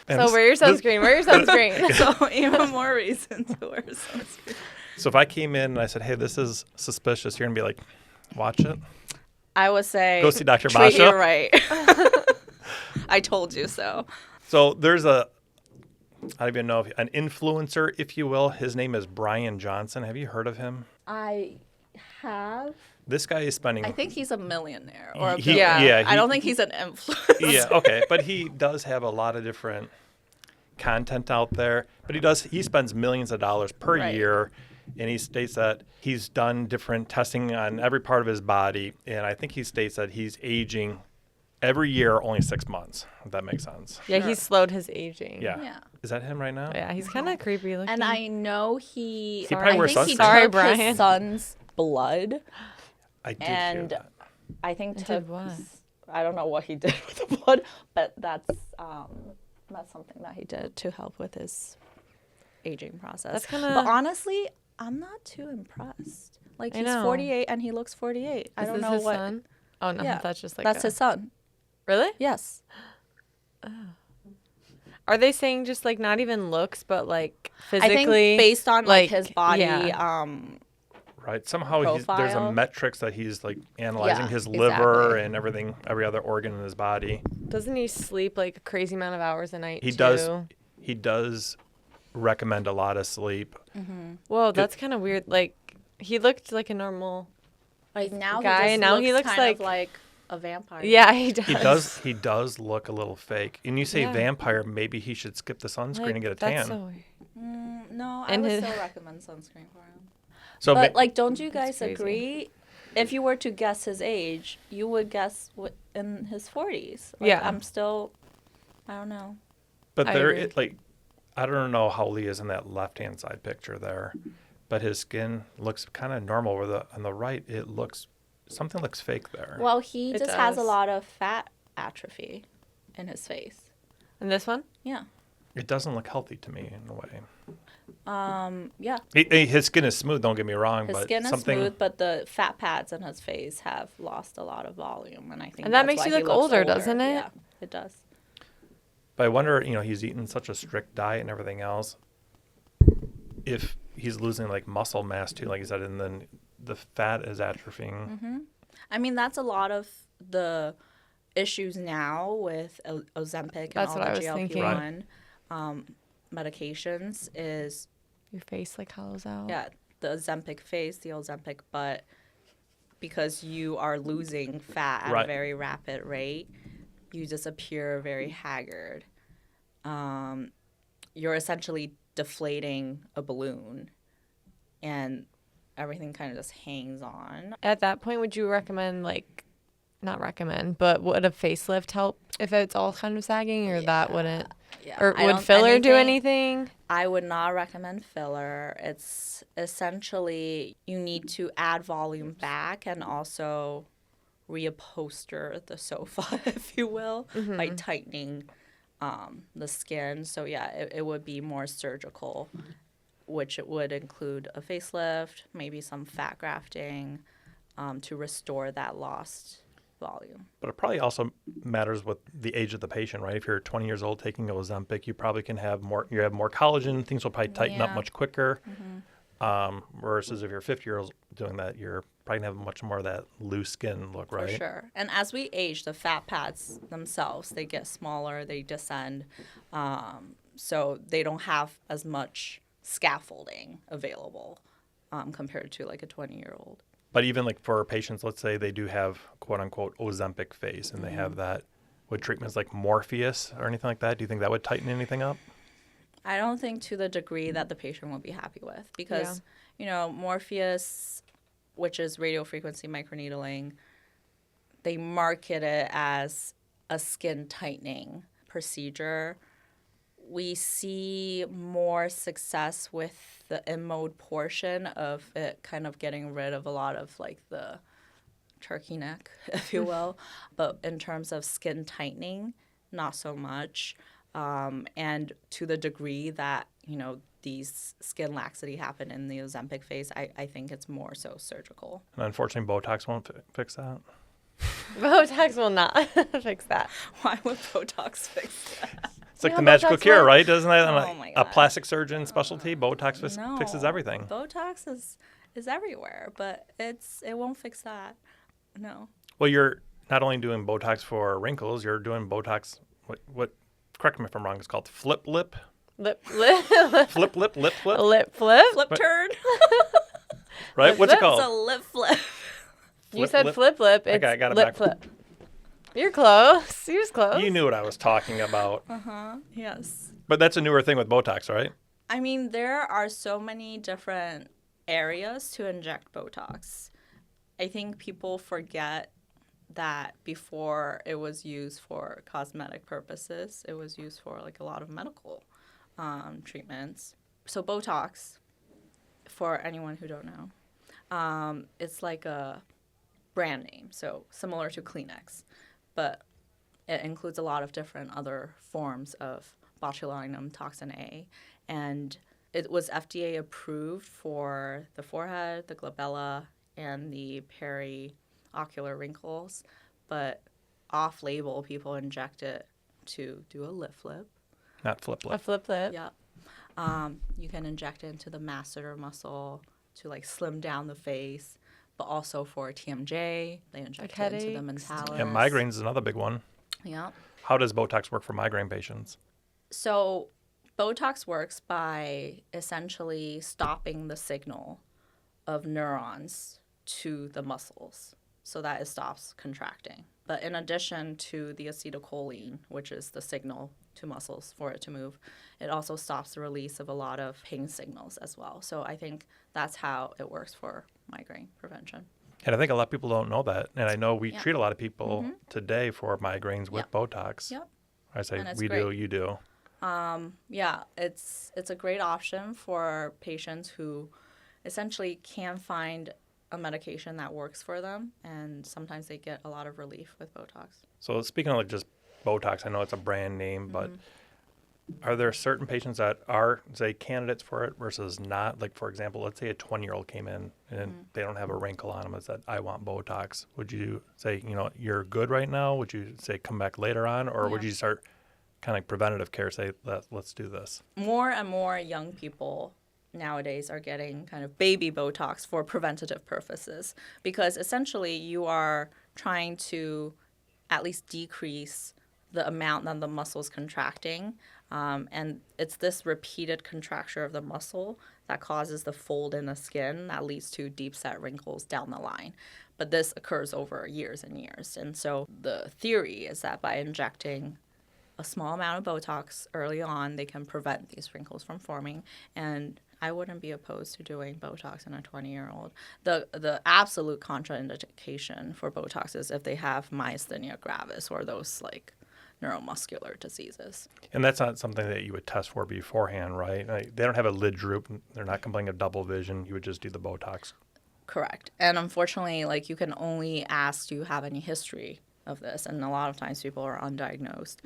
[SPEAKER 1] And
[SPEAKER 3] So wear your sunscreen. Wear your sunscreen.
[SPEAKER 2] So even more reason to wear sunscreen.
[SPEAKER 1] So if I came in and I said, hey, this is suspicious, you're going to be like, watch it?
[SPEAKER 2] I would say
[SPEAKER 1] Go see Dr.
[SPEAKER 2] treat
[SPEAKER 1] Basha.
[SPEAKER 2] you right. I told you so.
[SPEAKER 1] So there's I don't even know, an influencer, if you will. His name is Brian Johnson. Have you heard of him?
[SPEAKER 2] I have.
[SPEAKER 1] This guy is spending...
[SPEAKER 2] I think he's a millionaire or a
[SPEAKER 1] He-
[SPEAKER 2] billionaire.
[SPEAKER 1] yeah,
[SPEAKER 2] I
[SPEAKER 1] he-
[SPEAKER 2] don't think he's an influencer.
[SPEAKER 1] Yeah, okay. But he does have a lot of different content out there. But he spends millions of dollars per
[SPEAKER 2] Right.
[SPEAKER 1] year. And he states that he's done different testing on every part of his body. And I think he states that he's aging every year only 6 months, if that makes sense.
[SPEAKER 3] Yeah,
[SPEAKER 2] Sure.
[SPEAKER 3] he slowed his aging.
[SPEAKER 1] Yeah.
[SPEAKER 2] Yeah.
[SPEAKER 1] Is that him right now?
[SPEAKER 3] Yeah, he's kind of creepy looking.
[SPEAKER 2] And I know he
[SPEAKER 1] probably
[SPEAKER 2] I
[SPEAKER 1] wears
[SPEAKER 2] think he
[SPEAKER 1] sunscreen.
[SPEAKER 3] Sorry,
[SPEAKER 2] took
[SPEAKER 3] Brian.
[SPEAKER 2] his son's blood
[SPEAKER 1] I did
[SPEAKER 2] and
[SPEAKER 1] hear that.
[SPEAKER 2] I think
[SPEAKER 3] Did
[SPEAKER 2] took
[SPEAKER 3] what?
[SPEAKER 2] I don't know what he did with the blood, but that's something that he did to help with his aging process.
[SPEAKER 3] That's kinda-
[SPEAKER 2] But honestly, I'm not too impressed. Like
[SPEAKER 3] I
[SPEAKER 2] he's
[SPEAKER 3] know.
[SPEAKER 2] 48 and he looks 48. I
[SPEAKER 3] Is
[SPEAKER 2] don't
[SPEAKER 3] this
[SPEAKER 2] know
[SPEAKER 3] his
[SPEAKER 2] what.
[SPEAKER 3] son? Oh, no,
[SPEAKER 2] Yeah,
[SPEAKER 3] that's just like
[SPEAKER 2] that's his son.
[SPEAKER 3] Really?
[SPEAKER 2] Yes.
[SPEAKER 3] Are they saying just like not even looks, but like
[SPEAKER 2] I
[SPEAKER 3] physically?
[SPEAKER 2] think based on like his body,
[SPEAKER 3] yeah.
[SPEAKER 1] Right. Somehow there's a
[SPEAKER 2] profile.
[SPEAKER 1] metrics that he's like analyzing
[SPEAKER 2] Yeah,
[SPEAKER 1] his liver
[SPEAKER 2] exactly.
[SPEAKER 1] and everything, every other organ in his body.
[SPEAKER 3] Doesn't he sleep like a crazy amount of hours a night?
[SPEAKER 1] He
[SPEAKER 3] too?
[SPEAKER 1] does. He does recommend a lot of sleep.
[SPEAKER 3] Whoa, that's kind of weird. Like he looked like a normal.
[SPEAKER 2] like now
[SPEAKER 3] guy,
[SPEAKER 2] he just
[SPEAKER 3] now
[SPEAKER 2] looks
[SPEAKER 3] he looks
[SPEAKER 2] kind of
[SPEAKER 3] like-
[SPEAKER 2] like a vampire.
[SPEAKER 3] Yeah, he does.
[SPEAKER 1] He does. He does look a little fake. And you say
[SPEAKER 3] Yeah.
[SPEAKER 1] vampire, maybe he should skip the sunscreen
[SPEAKER 3] Like,
[SPEAKER 1] and get a
[SPEAKER 3] that's
[SPEAKER 1] tan.
[SPEAKER 3] so weird.
[SPEAKER 2] No, I
[SPEAKER 3] And
[SPEAKER 2] would
[SPEAKER 3] his-
[SPEAKER 2] still recommend sunscreen for him.
[SPEAKER 1] So
[SPEAKER 2] But like, don't you
[SPEAKER 3] That's
[SPEAKER 2] guys
[SPEAKER 3] crazy.
[SPEAKER 2] agree? If you were to guess his age, you would guess in his 40s. Like,
[SPEAKER 3] Yeah.
[SPEAKER 2] I'm still. I don't know.
[SPEAKER 1] but
[SPEAKER 3] I
[SPEAKER 1] there,
[SPEAKER 3] agree.
[SPEAKER 1] like, I don't know how Lee is in that left-hand side picture there, but his skin looks kind of normal. Where on the right, something looks fake there.
[SPEAKER 2] Well, he
[SPEAKER 3] It
[SPEAKER 2] just has a
[SPEAKER 3] does.
[SPEAKER 2] lot of fat atrophy in his face.
[SPEAKER 3] And this one?
[SPEAKER 2] Yeah.
[SPEAKER 1] It doesn't look healthy to me in a way.
[SPEAKER 2] Yeah.
[SPEAKER 1] His skin is smooth. Don't get me wrong,
[SPEAKER 2] His
[SPEAKER 1] but
[SPEAKER 2] skin is
[SPEAKER 1] something.
[SPEAKER 2] smooth, but the fat pads in his face have lost a lot of volume, and I think
[SPEAKER 3] And that
[SPEAKER 2] that's
[SPEAKER 3] makes
[SPEAKER 2] why
[SPEAKER 3] you
[SPEAKER 2] he
[SPEAKER 3] look
[SPEAKER 2] looks
[SPEAKER 3] older, doesn't it?
[SPEAKER 2] Yeah, it does.
[SPEAKER 1] But I wonder, he's eating such a strict diet and everything else. If he's losing like muscle mass too, like you said, and then the fat is atrophying.
[SPEAKER 2] I mean, that's a lot of the issues now with Ozempic and
[SPEAKER 3] That's
[SPEAKER 2] all
[SPEAKER 3] what I
[SPEAKER 2] the
[SPEAKER 3] was
[SPEAKER 2] GLP-1
[SPEAKER 3] thinking.
[SPEAKER 2] medications is,
[SPEAKER 3] Your face like hollows out.
[SPEAKER 2] yeah, the Ozempic face, the Ozempic butt, because you are losing fat at
[SPEAKER 1] Right.
[SPEAKER 2] a very rapid rate, you just appear very haggard. You're essentially deflating a balloon, and everything kind of just hangs on.
[SPEAKER 3] At that point, would you recommend, like, not recommend, but would a facelift help if it's all kind of sagging, or that wouldn't?
[SPEAKER 2] Yeah,
[SPEAKER 3] Or
[SPEAKER 2] I
[SPEAKER 3] would
[SPEAKER 2] don't-
[SPEAKER 3] filler do anything?
[SPEAKER 2] I would not recommend filler. It's essentially you need to add volume back and also reupholster the sofa, if you will, by tightening the skin. So yeah, it would be more surgical, which it would include a facelift, maybe some fat grafting to restore that lost volume.
[SPEAKER 1] But it probably also matters with the age of the patient, right? If you're 20 years old taking Ozempic, you probably can have more. You have more collagen. Things will probably tighten up
[SPEAKER 2] Yeah.
[SPEAKER 1] much quicker. Versus if you're 50 years old doing that, you're probably gonna have much more of that loose skin look, right?
[SPEAKER 2] For sure. And as we age, the fat pads themselves, they get smaller, they descend. So they don't have as much scaffolding available compared to like a 20-year-old.
[SPEAKER 1] But even like for patients, let's say they do have quote unquote Ozempic face and they have that with treatments like Morpheus or anything like that, do you think that would tighten anything up?
[SPEAKER 2] I don't think to the degree that the patient will be happy with because, Morpheus, which is radiofrequency microneedling, they market it as a skin tightening procedure. We see more success with the in-mode portion of it kind of getting rid of a lot of like the turkey neck, if you will. But in terms of skin tightening, not so much. And to the degree that, these skin laxity happen in the Ozempic phase, I think it's more so surgical.
[SPEAKER 1] And unfortunately, Botox won't fix that.
[SPEAKER 3] Botox will not fix that.
[SPEAKER 2] Why would Botox fix that?
[SPEAKER 1] It's like
[SPEAKER 3] Yeah,
[SPEAKER 1] the magical
[SPEAKER 3] Botox
[SPEAKER 1] cure,
[SPEAKER 3] works.
[SPEAKER 1] right? Doesn't that
[SPEAKER 2] Oh my
[SPEAKER 1] a
[SPEAKER 2] God.
[SPEAKER 1] plastic surgeon specialty? Botox
[SPEAKER 2] No.
[SPEAKER 1] fixes everything.
[SPEAKER 2] Botox is everywhere, but it won't fix that. No.
[SPEAKER 1] Well, you're not only doing Botox for wrinkles, you're doing Botox. What? Correct me if I'm wrong. It's called flip lip.
[SPEAKER 3] Lip
[SPEAKER 1] Flip lip. Lip flip.
[SPEAKER 3] flip.
[SPEAKER 2] Flip turn.
[SPEAKER 1] Right? What's it
[SPEAKER 2] It's a
[SPEAKER 1] called?
[SPEAKER 2] lip flip.
[SPEAKER 3] You
[SPEAKER 1] Flip
[SPEAKER 3] said
[SPEAKER 1] lip?
[SPEAKER 3] flip lip. It's
[SPEAKER 1] Okay, I got it
[SPEAKER 3] lip
[SPEAKER 1] back.
[SPEAKER 3] flip. You're close. You was close.
[SPEAKER 1] You knew what I was talking about.
[SPEAKER 2] Yes.
[SPEAKER 1] But that's a newer thing with Botox, right?
[SPEAKER 2] I mean, there are so many different areas to inject Botox. I think people forget that before it was used for cosmetic purposes, it was used for like a lot of medical treatments. So Botox, for anyone who don't know, it's like a brand name, so similar to Kleenex, but it includes a lot of different other forms of botulinum toxin A, and it was FDA approved for the forehead, the glabella, and the periocular wrinkles, but off-label people inject it to do a lip flip.
[SPEAKER 1] Not flip
[SPEAKER 3] A
[SPEAKER 1] lip.
[SPEAKER 3] flip lip.
[SPEAKER 2] Yep. You can inject it into the masseter muscle to like slim down the face, but also for TMJ, they inject
[SPEAKER 3] Like
[SPEAKER 2] it into the
[SPEAKER 3] headaches.
[SPEAKER 2] mentalis.
[SPEAKER 1] And migraines is another big one.
[SPEAKER 2] Yep.
[SPEAKER 1] How does Botox work for migraine patients?
[SPEAKER 2] So Botox works by essentially stopping the signal of neurons to the muscles so that it stops contracting. But in addition to the acetylcholine, which is the signal to muscles for it to move, it also stops the release of a lot of pain signals as well. So I think that's how it works for migraine prevention.
[SPEAKER 1] And I think a lot of people don't know that. And I know we
[SPEAKER 2] Yeah.
[SPEAKER 1] treat a lot of people today for migraines with
[SPEAKER 2] Yep.
[SPEAKER 1] Botox.
[SPEAKER 2] Yep.
[SPEAKER 1] I say
[SPEAKER 2] And it's
[SPEAKER 1] we do,
[SPEAKER 2] great.
[SPEAKER 1] you do.
[SPEAKER 2] Yeah, it's a great option for patients who essentially can't find a medication that works for them, and sometimes they get a lot of relief with Botox.
[SPEAKER 1] So speaking of like just Botox, I know it's a brand name, but are there certain patients that are, say, candidates for it versus not? Like, for example, let's say a 20-year-old came in and they don't have a wrinkle on them and said, I want Botox. Would you say, you're good right now? Would you say come back later on? Or would you start kind of like preventative care, say, let's do this?
[SPEAKER 2] More and more young people nowadays are getting kind of baby Botox for preventative purposes, because essentially you are trying to at least decrease the amount that the muscle is contracting. And it's this repeated contracture of the muscle that causes the fold in the skin that leads to deep set wrinkles down the line. But this occurs over years and years. And so the theory is that by injecting a small amount of Botox early on, they can prevent these wrinkles from forming. And I wouldn't be opposed to doing Botox in a 20-year-old. The absolute contraindication for Botox is if they have myasthenia gravis or those like neuromuscular diseases.
[SPEAKER 1] And that's not something that you would test for beforehand, right? Like, they don't have a lid droop. They're not complaining of double vision. You would just do the Botox.
[SPEAKER 2] Correct. And unfortunately, like you can only ask, do you have any history of this? And a lot of times people are undiagnosed.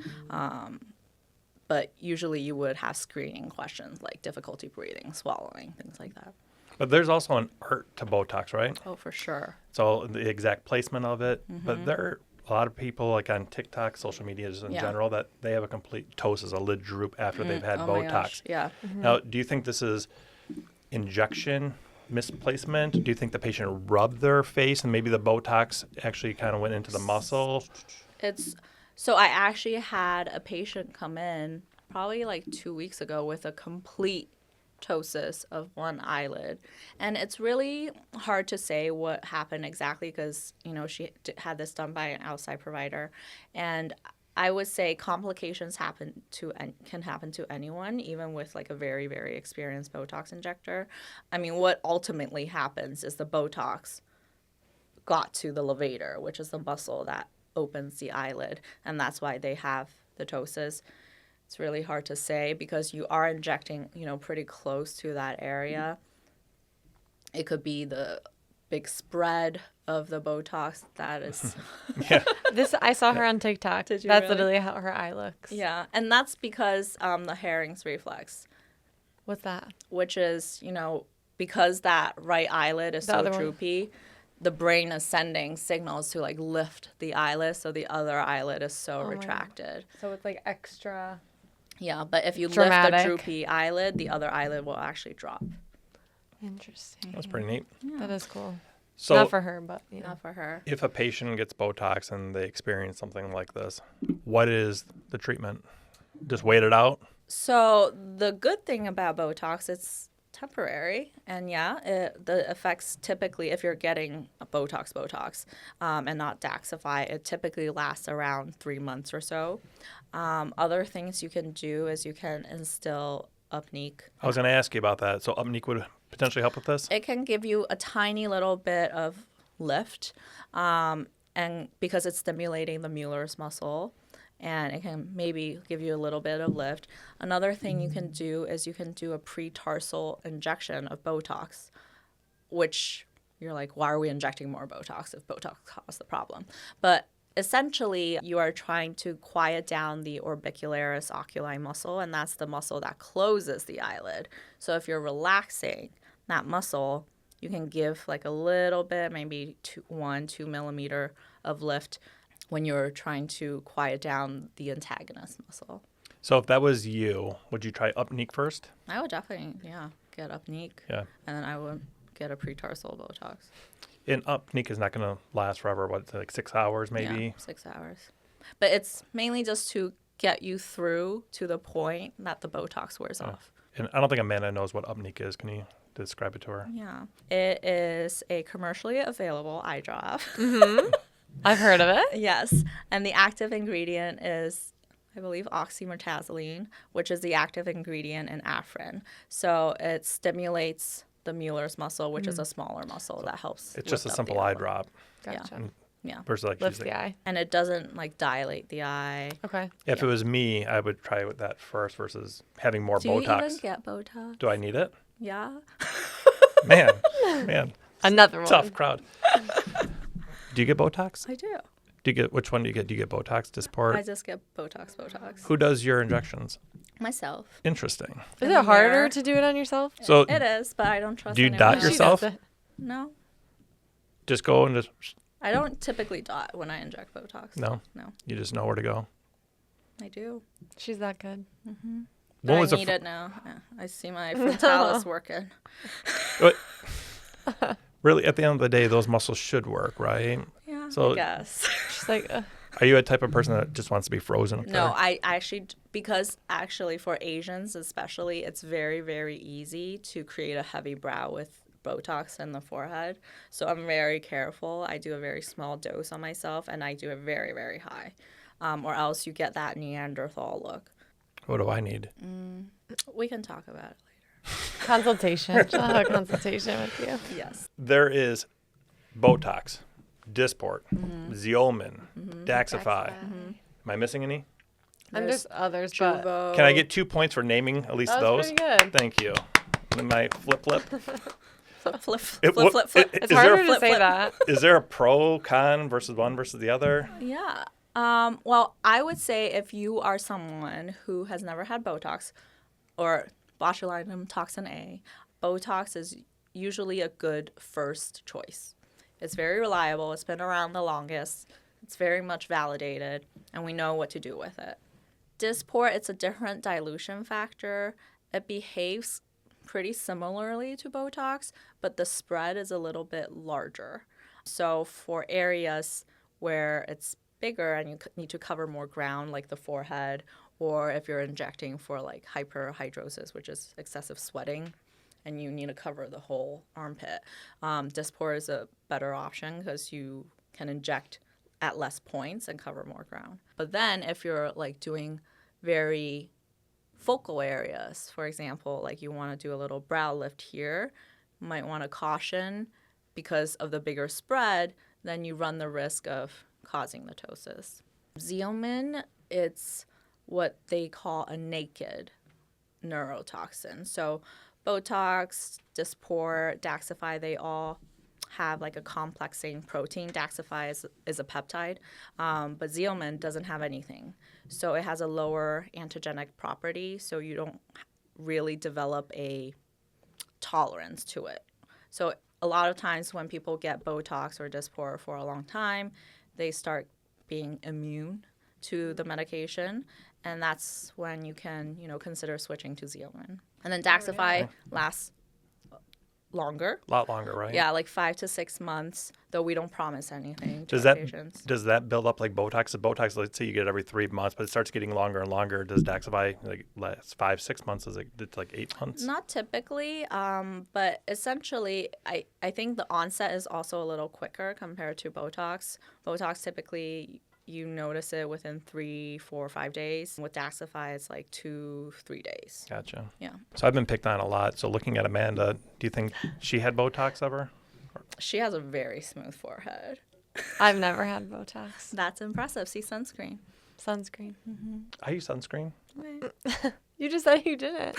[SPEAKER 2] But usually you would have screening questions like difficulty breathing, swallowing, things like that.
[SPEAKER 1] But there's also an art to Botox, right?
[SPEAKER 2] Oh, for sure.
[SPEAKER 1] So the exact placement of it. But there are a lot of people, like on TikTok, social media in general, that they have a complete ptosis, a lid droop after they've had
[SPEAKER 2] Oh
[SPEAKER 1] Botox.
[SPEAKER 2] my gosh. Yeah.
[SPEAKER 1] Now, do you think this is injection misplacement? Do you think the patient rubbed their face and maybe the Botox actually kind of went into the muscle?
[SPEAKER 2] So I actually had a patient come in probably like 2 weeks ago with a complete ptosis of one eyelid, and it's really hard to say what happened exactly because she had this done by an outside provider, and I would say complications can happen to anyone, even with like a very, very experienced Botox injector. I mean, what ultimately happens is the Botox got to the levator, which is the muscle that opens the eyelid, and that's why they have the ptosis. It's really hard to say because you are injecting, pretty close to that area. It could be the big spread of the Botox that is.
[SPEAKER 3] I saw her on TikTok.
[SPEAKER 2] Did you
[SPEAKER 3] That's
[SPEAKER 2] really?
[SPEAKER 3] literally how her eye looks.
[SPEAKER 2] Yeah, and that's because the Herring's reflex,
[SPEAKER 3] What's that?
[SPEAKER 2] which is, because that right eyelid is
[SPEAKER 3] The
[SPEAKER 2] so
[SPEAKER 3] other one.
[SPEAKER 2] droopy, the brain is sending signals to like lift the eyelid, so the other eyelid is so
[SPEAKER 3] my God.
[SPEAKER 2] retracted.
[SPEAKER 3] So it's like extra.
[SPEAKER 2] Yeah, but if you lift
[SPEAKER 3] Dramatic.
[SPEAKER 2] the droopy eyelid, the other eyelid will actually drop.
[SPEAKER 3] Interesting.
[SPEAKER 1] That's pretty neat.
[SPEAKER 3] That is cool.
[SPEAKER 1] So
[SPEAKER 3] Not for her, but
[SPEAKER 2] Not for her.
[SPEAKER 1] if a patient gets Botox and they experience something like this, what is the treatment? Just wait it out?
[SPEAKER 2] So the good thing about Botox, it's temporary, and the effects typically, if you're getting a Botox, and not Daxxify, it typically lasts around 3 months or so. Other things you can do is you can instill Upneek.
[SPEAKER 1] I was going to ask you about that. So Upneek would potentially help with this?
[SPEAKER 2] It can give you a tiny little bit of lift, and because it's stimulating the Mueller's muscle, and it can maybe give you a little bit of lift. Another thing you can do is you can do a pre-tarsal injection of Botox, which you're like, why are we injecting more Botox if Botox caused the problem? But essentially, you are trying to quiet down the orbicularis oculi muscle, and that's the muscle that closes the eyelid. So if you're relaxing that muscle, you can give like a little bit, maybe 1-2 millimeter of lift when you're trying to quiet down the antagonist muscle.
[SPEAKER 1] So if that was you, would you try Upneek first?
[SPEAKER 2] I would definitely, get Upneek.
[SPEAKER 1] Yeah.
[SPEAKER 2] And then I would get a pre-tarsal Botox.
[SPEAKER 1] And Upneek is not going to last forever, like 6 hours maybe?
[SPEAKER 2] Yeah, 6 hours. But it's mainly just to get you through to the point that the Botox wears off.
[SPEAKER 1] And I don't think Amanda knows what Upneek is. Can you describe it to her?
[SPEAKER 2] Yeah. It is a commercially available eye drop.
[SPEAKER 3] I've heard of it.
[SPEAKER 2] Yes. And the active ingredient is, I believe, oxymetazoline, which is the active ingredient in Afrin. So it stimulates the Mueller's muscle, which is a smaller muscle that helps.
[SPEAKER 1] It's just a
[SPEAKER 2] lift up the
[SPEAKER 1] simple eye
[SPEAKER 2] eyelid.
[SPEAKER 1] drop.
[SPEAKER 3] Gotcha.
[SPEAKER 2] Yeah.
[SPEAKER 1] Versus like
[SPEAKER 3] Lifts
[SPEAKER 1] she's
[SPEAKER 3] the
[SPEAKER 1] like,
[SPEAKER 3] eye.
[SPEAKER 2] And it doesn't like dilate the eye.
[SPEAKER 3] Okay.
[SPEAKER 1] if it was me, I would try with that first versus having more
[SPEAKER 2] Do
[SPEAKER 1] Botox.
[SPEAKER 2] you even get Botox?
[SPEAKER 1] Do I need it?
[SPEAKER 2] Yeah.
[SPEAKER 1] Man,
[SPEAKER 3] Another one.
[SPEAKER 1] tough crowd. Do you get Botox?
[SPEAKER 2] I do.
[SPEAKER 1] Which one do you get? Do you get Botox, Dysport?
[SPEAKER 2] I just get Botox.
[SPEAKER 1] Who does your injections?
[SPEAKER 2] Myself.
[SPEAKER 1] Interesting.
[SPEAKER 3] Is
[SPEAKER 2] In
[SPEAKER 3] it
[SPEAKER 2] the
[SPEAKER 3] harder
[SPEAKER 2] mirror.
[SPEAKER 3] to do it on yourself?
[SPEAKER 1] So
[SPEAKER 2] It is, but I don't trust
[SPEAKER 1] do you
[SPEAKER 2] anyone
[SPEAKER 1] dot
[SPEAKER 2] else.
[SPEAKER 1] yourself?
[SPEAKER 3] She does it.
[SPEAKER 2] No.
[SPEAKER 1] just go and just
[SPEAKER 2] I don't typically dot when I inject Botox.
[SPEAKER 1] no.
[SPEAKER 2] No,
[SPEAKER 1] You just know where to go.
[SPEAKER 2] I do.
[SPEAKER 3] She's that good.
[SPEAKER 1] When
[SPEAKER 2] But
[SPEAKER 1] was
[SPEAKER 2] I
[SPEAKER 1] the
[SPEAKER 2] need it now. Yeah, I see my frontalis working.
[SPEAKER 1] really at the end of the day, those muscles should work, right?
[SPEAKER 2] Yeah,
[SPEAKER 1] So-
[SPEAKER 2] I guess.
[SPEAKER 3] She's like,
[SPEAKER 1] Are you a type of person that just wants to be frozen up
[SPEAKER 2] No,
[SPEAKER 1] there?
[SPEAKER 2] I actually, because actually for Asians especially, it's very, very easy to create a heavy brow with Botox in the forehead. So I'm very careful. I do a very small dose on myself, and I do it very, very high. Or else you get that Neanderthal look.
[SPEAKER 1] What do I need?
[SPEAKER 2] We can talk about it
[SPEAKER 3] consultation. She'll have a consultation with you.
[SPEAKER 2] later. Yes.
[SPEAKER 1] There is Botox, Dysport,
[SPEAKER 2] Mm-hmm.
[SPEAKER 1] Xeomin, Daxxify. Am I missing any?
[SPEAKER 3] And there's others, but
[SPEAKER 2] Juvo.
[SPEAKER 1] Can I get 2 points for naming at least
[SPEAKER 3] that was
[SPEAKER 1] those?
[SPEAKER 3] pretty good.
[SPEAKER 1] Thank you. And then my flip.
[SPEAKER 2] flip,
[SPEAKER 1] It-
[SPEAKER 2] flip, flip, flip?
[SPEAKER 3] It's
[SPEAKER 1] Is there
[SPEAKER 3] harder
[SPEAKER 1] a
[SPEAKER 3] to say
[SPEAKER 2] flip?
[SPEAKER 3] that.
[SPEAKER 1] Is there a pro con versus one versus the other?
[SPEAKER 2] Yeah. Well, I would say if you are someone who has never had Botox or botulinum toxin A, Botox is usually a good first choice. It's very reliable. It's been around the longest. It's very much validated, and we know what to do with it. Dysport, it's a different dilution factor. It behaves pretty similarly to Botox, but the spread is a little bit larger. So for areas where it's bigger and you need to cover more ground, like the forehead, or if you're injecting for like hyperhidrosis, which is excessive sweating, and you need to cover the whole armpit, Dysport is a better option because you can inject at less points and cover more ground. But then if you're like doing very focal areas, for example, like you want to do a little brow lift here, you might want to caution because of the bigger spread, then you run the risk of causing the ptosis. Xeomin, it's what they call a naked neurotoxin. So Botox, Dysport, Daxxify, they all have like a complexing protein. Daxxify is a peptide, but Xeomin doesn't have anything. So it has a lower antigenic property, so you don't really develop a tolerance to it. So a lot of times when people get Botox or Dysport for a long time, they start being immune to the medication, and that's when you can, consider switching to Xeomin. And then Daxxify lasts longer.
[SPEAKER 1] A lot longer, right?
[SPEAKER 2] Yeah, like 5 to 6 months, though we don't promise anything to
[SPEAKER 1] Does
[SPEAKER 2] our
[SPEAKER 1] that
[SPEAKER 2] patients.
[SPEAKER 1] does that build up like Botox? So Botox, let's say you get it every 3 months, but it starts getting longer and longer. Does Daxxify like last 5-6 months? Is it like 8 months?
[SPEAKER 2] Not typically, but essentially, I think the onset is also a little quicker compared to Botox. Botox typically, you notice it within 3, 4, 5 days. With Daxxify, it's like 2-3 days.
[SPEAKER 1] Gotcha.
[SPEAKER 2] Yeah.
[SPEAKER 1] So I've been picked on a lot. So looking at Amanda, do you think she had Botox ever?
[SPEAKER 2] She has a very smooth forehead.
[SPEAKER 3] I've never had Botox.
[SPEAKER 2] That's impressive. See sunscreen.
[SPEAKER 3] Sunscreen.
[SPEAKER 1] I use sunscreen.
[SPEAKER 3] You just said you didn't.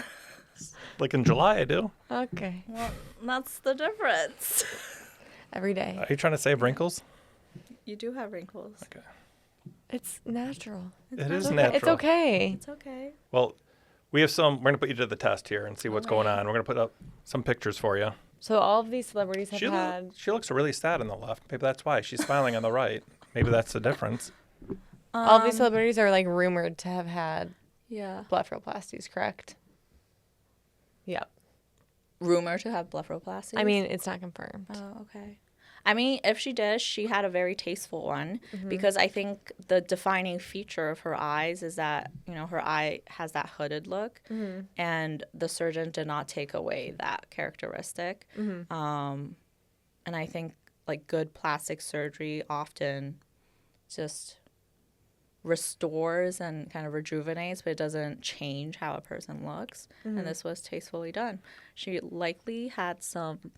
[SPEAKER 1] Like in July, I do.
[SPEAKER 3] Okay.
[SPEAKER 2] Well, that's the difference.
[SPEAKER 3] Every day.
[SPEAKER 1] Are you trying to save wrinkles?
[SPEAKER 2] You do have wrinkles.
[SPEAKER 1] Okay.
[SPEAKER 3] It's natural.
[SPEAKER 1] It is
[SPEAKER 3] Okay.
[SPEAKER 1] natural.
[SPEAKER 3] It's okay.
[SPEAKER 2] It's okay.
[SPEAKER 1] Well, we have we're going to put you to the test here and see what's going on. We're going to put up some pictures for you.
[SPEAKER 3] So all of these celebrities have
[SPEAKER 1] She,
[SPEAKER 3] had.
[SPEAKER 1] she looks really sad on the left. Maybe that's why. She's smiling on the right. Maybe that's the difference.
[SPEAKER 3] All of these celebrities are like rumored to have had
[SPEAKER 2] Yeah.
[SPEAKER 3] blepharoplasties, correct? Yep.
[SPEAKER 2] Rumor to have blepharoplasty.
[SPEAKER 3] I mean, it's not confirmed.
[SPEAKER 2] Oh, okay. I mean, if she did, she had a very tasteful one because I think the defining feature of her eyes is that, her eye has that hooded look and the surgeon did not take away that characteristic. And I think like good plastic surgery often just restores and kind of rejuvenates, but it doesn't change how a person looks. And this was tastefully done. She likely had some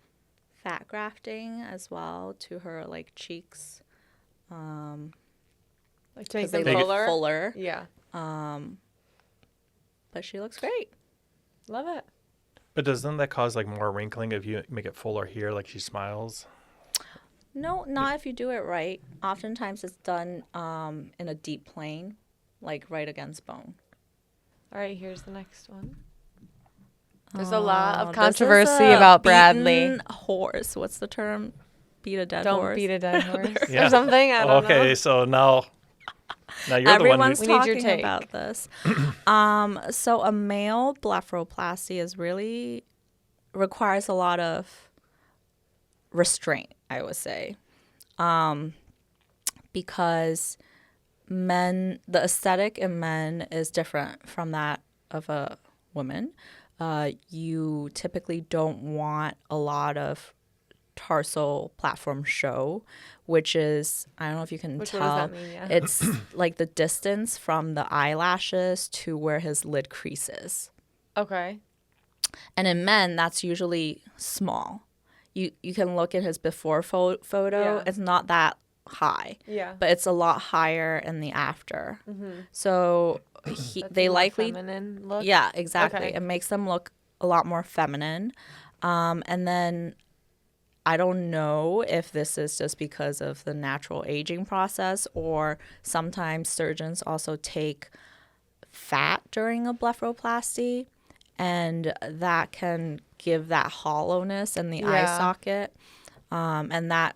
[SPEAKER 2] fat grafting as well to her like cheeks
[SPEAKER 3] Like to make
[SPEAKER 2] 'cause they
[SPEAKER 3] them
[SPEAKER 2] look
[SPEAKER 3] fuller.
[SPEAKER 2] fuller.
[SPEAKER 3] Yeah.
[SPEAKER 2] But she looks great.
[SPEAKER 3] Love it.
[SPEAKER 1] But doesn't that cause like more wrinkling if you make it fuller here, like she smiles?
[SPEAKER 2] No, not if you do it right. Oftentimes it's done in a deep plane, like right against bone.
[SPEAKER 3] All right, here's the next one. There's a lot of
[SPEAKER 2] This is
[SPEAKER 3] controversy
[SPEAKER 2] a
[SPEAKER 3] about Bradley.
[SPEAKER 2] beaten horse. What's the term? Beat a dead
[SPEAKER 3] Don't
[SPEAKER 2] horse.
[SPEAKER 3] beat a dead horse
[SPEAKER 1] Yeah.
[SPEAKER 3] or something. I don't
[SPEAKER 1] Okay,
[SPEAKER 3] know.
[SPEAKER 1] so now you're
[SPEAKER 2] Everyone's
[SPEAKER 1] the
[SPEAKER 3] We need your
[SPEAKER 2] talking
[SPEAKER 3] take.
[SPEAKER 2] about this. So a male blepharoplasty is really requires a lot of restraint, I would say, because the aesthetic in men is different from that of a woman. You typically don't want a lot of tarsal platform show, which is, I don't know if you can
[SPEAKER 3] Which,
[SPEAKER 2] tell,
[SPEAKER 3] what does that mean? Yeah.
[SPEAKER 2] it's like the distance from the eyelashes to where his lid creases.
[SPEAKER 3] Okay.
[SPEAKER 2] And in men, that's usually small. You can look at his before photo.
[SPEAKER 3] Yeah.
[SPEAKER 2] It's not that high,
[SPEAKER 3] Yeah.
[SPEAKER 2] but it's a lot higher in the after.
[SPEAKER 3] Mm-hmm.
[SPEAKER 2] So
[SPEAKER 3] That's
[SPEAKER 2] they
[SPEAKER 3] a more
[SPEAKER 2] likely,
[SPEAKER 3] feminine look.
[SPEAKER 2] yeah, exactly.
[SPEAKER 3] Okay.
[SPEAKER 2] It makes them look a lot more feminine. And then I don't know if this is just because of the natural aging process, or sometimes surgeons also take fat during a blepharoplasty, and that can give that hollowness in the eye
[SPEAKER 3] Yeah.
[SPEAKER 2] socket, and that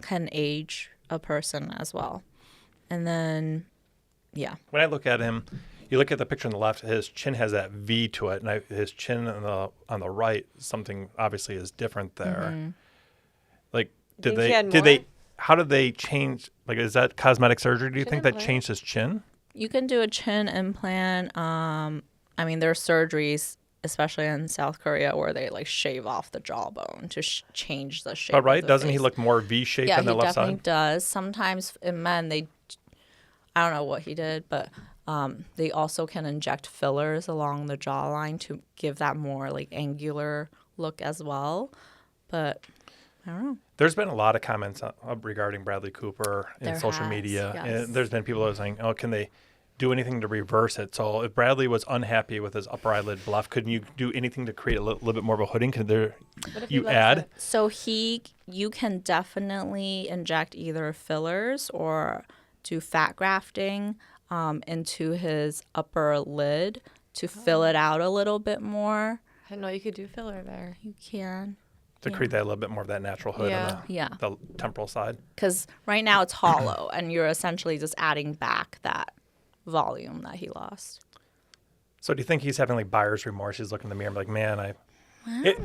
[SPEAKER 2] can age a person as well. And then, yeah.
[SPEAKER 1] When I look at him, you look at the picture on the left, his chin has that V to it, and his chin on the right, something obviously is different there.
[SPEAKER 2] Mm-hmm.
[SPEAKER 1] Like,
[SPEAKER 3] Think he had
[SPEAKER 1] how did they change? Like, is that cosmetic surgery? Do you
[SPEAKER 3] Chin
[SPEAKER 1] think that
[SPEAKER 3] implant?
[SPEAKER 1] changed his chin?
[SPEAKER 2] You can do a chin implant. I mean, there are surgeries, especially in South Korea, where they like shave off the jawbone to change the shape.
[SPEAKER 1] But
[SPEAKER 2] of
[SPEAKER 1] right,
[SPEAKER 2] the
[SPEAKER 1] doesn't he
[SPEAKER 2] face.
[SPEAKER 1] look more V-shaped
[SPEAKER 2] Yeah,
[SPEAKER 1] on the
[SPEAKER 2] he
[SPEAKER 1] left
[SPEAKER 2] definitely
[SPEAKER 1] side?
[SPEAKER 2] does. Sometimes in men, I don't know what he did, but they also can inject fillers along the jawline to give that more like angular look as well. But I don't know.
[SPEAKER 1] There's been a lot of comments regarding Bradley Cooper in
[SPEAKER 2] There
[SPEAKER 1] social
[SPEAKER 2] has,
[SPEAKER 1] media.
[SPEAKER 2] yes.
[SPEAKER 1] And there's been people that are saying, "Oh, can they do anything to reverse it?" So if Bradley was unhappy with his upper eyelid bluff, couldn't you do anything to create a little bit more of a hooding? Could there
[SPEAKER 3] What if he
[SPEAKER 1] you
[SPEAKER 3] loves
[SPEAKER 1] add?
[SPEAKER 3] it?
[SPEAKER 2] So you can definitely inject either fillers or do fat grafting into his upper lid to fill it out a little bit more.
[SPEAKER 3] I didn't know you could do filler there.
[SPEAKER 2] You can.
[SPEAKER 1] To create that a little bit more of that natural hood
[SPEAKER 3] Yeah.
[SPEAKER 1] on
[SPEAKER 2] Yeah.
[SPEAKER 1] the temporal side.
[SPEAKER 2] Because right now it's hollow, and you're essentially just adding back that volume that he lost.
[SPEAKER 1] So do you think he's having like buyer's remorse? He's looking in the mirror and be like, man,
[SPEAKER 2] I mean,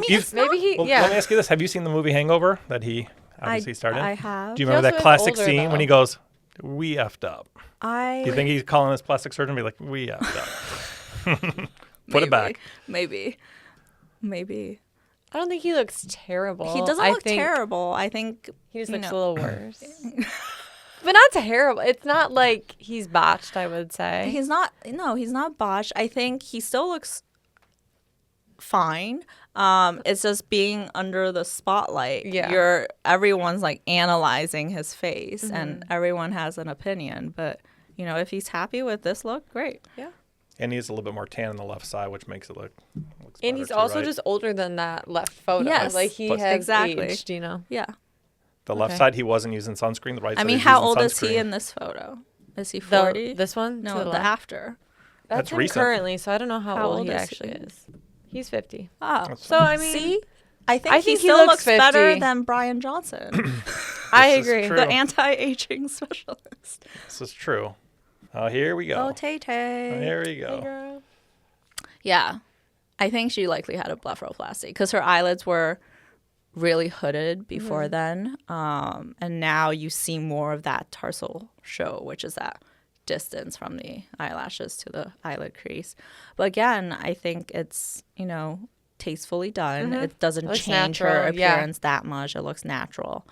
[SPEAKER 2] it's
[SPEAKER 3] Maybe he.
[SPEAKER 1] well,
[SPEAKER 3] Yeah.
[SPEAKER 1] let me ask you this. Have you seen the movie Hangover that he obviously started in?
[SPEAKER 2] I have.
[SPEAKER 1] Do you
[SPEAKER 3] He
[SPEAKER 1] remember
[SPEAKER 3] also
[SPEAKER 1] that
[SPEAKER 3] is
[SPEAKER 1] classic
[SPEAKER 3] older,
[SPEAKER 1] scene when
[SPEAKER 3] though.
[SPEAKER 1] he goes, we effed up? Do
[SPEAKER 2] I
[SPEAKER 1] you think he's calling his plastic surgeon and be like, we effed up? Put it back.
[SPEAKER 2] Maybe.
[SPEAKER 3] I don't think he looks terrible.
[SPEAKER 2] He doesn't
[SPEAKER 3] I
[SPEAKER 2] look
[SPEAKER 3] think
[SPEAKER 2] terrible. I think
[SPEAKER 3] He just
[SPEAKER 2] you
[SPEAKER 3] looks
[SPEAKER 2] know.
[SPEAKER 3] a little worse. But not terrible. It's not like he's botched, I would say.
[SPEAKER 2] He's not. No, he's not botched. I think he still looks fine. It's just being under the spotlight.
[SPEAKER 3] Yeah.
[SPEAKER 2] Everyone's like analyzing his face,
[SPEAKER 3] Mm-hmm.
[SPEAKER 2] and everyone has an opinion. But if he's happy with this look, great. Yeah.
[SPEAKER 1] And he's a little bit more tan on the left side, which makes it looks
[SPEAKER 3] And
[SPEAKER 1] better
[SPEAKER 3] he's
[SPEAKER 1] too,
[SPEAKER 3] also
[SPEAKER 1] right?
[SPEAKER 3] just older than that left photo.
[SPEAKER 2] Yes.
[SPEAKER 3] Like he
[SPEAKER 1] But-
[SPEAKER 3] has
[SPEAKER 2] Exactly.
[SPEAKER 3] aged,
[SPEAKER 2] Yeah.
[SPEAKER 1] The left
[SPEAKER 3] Okay.
[SPEAKER 1] side, he wasn't using sunscreen. The right
[SPEAKER 2] I
[SPEAKER 1] side,
[SPEAKER 2] mean,
[SPEAKER 1] he's
[SPEAKER 2] how
[SPEAKER 1] using
[SPEAKER 2] old is he
[SPEAKER 1] sunscreen.
[SPEAKER 2] in this photo? Is he 40?
[SPEAKER 3] This one?
[SPEAKER 2] No,
[SPEAKER 3] to the
[SPEAKER 2] the
[SPEAKER 3] left?
[SPEAKER 2] after.
[SPEAKER 1] That's
[SPEAKER 3] him
[SPEAKER 1] recent.
[SPEAKER 3] currently, so I don't know how,
[SPEAKER 2] How
[SPEAKER 3] old
[SPEAKER 2] old
[SPEAKER 3] he
[SPEAKER 2] is
[SPEAKER 3] actually
[SPEAKER 2] he?
[SPEAKER 3] is. He's 50.
[SPEAKER 2] Oh,
[SPEAKER 1] That's
[SPEAKER 3] So, I mean,
[SPEAKER 2] see, I think
[SPEAKER 3] I
[SPEAKER 2] he
[SPEAKER 3] think he
[SPEAKER 2] still
[SPEAKER 3] looks
[SPEAKER 2] looks better
[SPEAKER 3] 50.
[SPEAKER 2] than Brian Johnson,
[SPEAKER 3] I
[SPEAKER 1] This is
[SPEAKER 3] agree.
[SPEAKER 1] true.
[SPEAKER 2] the anti-aging specialist.
[SPEAKER 1] This is true. Here we go.
[SPEAKER 2] Oh, Tay-Tay.
[SPEAKER 1] Here we
[SPEAKER 3] Hey,
[SPEAKER 1] go.
[SPEAKER 3] girl.
[SPEAKER 2] Yeah, I think she likely had a blepharoplasty because her eyelids were really hooded before then, and now you see more of that tarsal show, which is that distance from the eyelashes to the eyelid crease. But again, I think it's tastefully done. It doesn't
[SPEAKER 3] Looks
[SPEAKER 2] change her
[SPEAKER 3] natural, yeah.
[SPEAKER 2] appearance that much. It looks natural.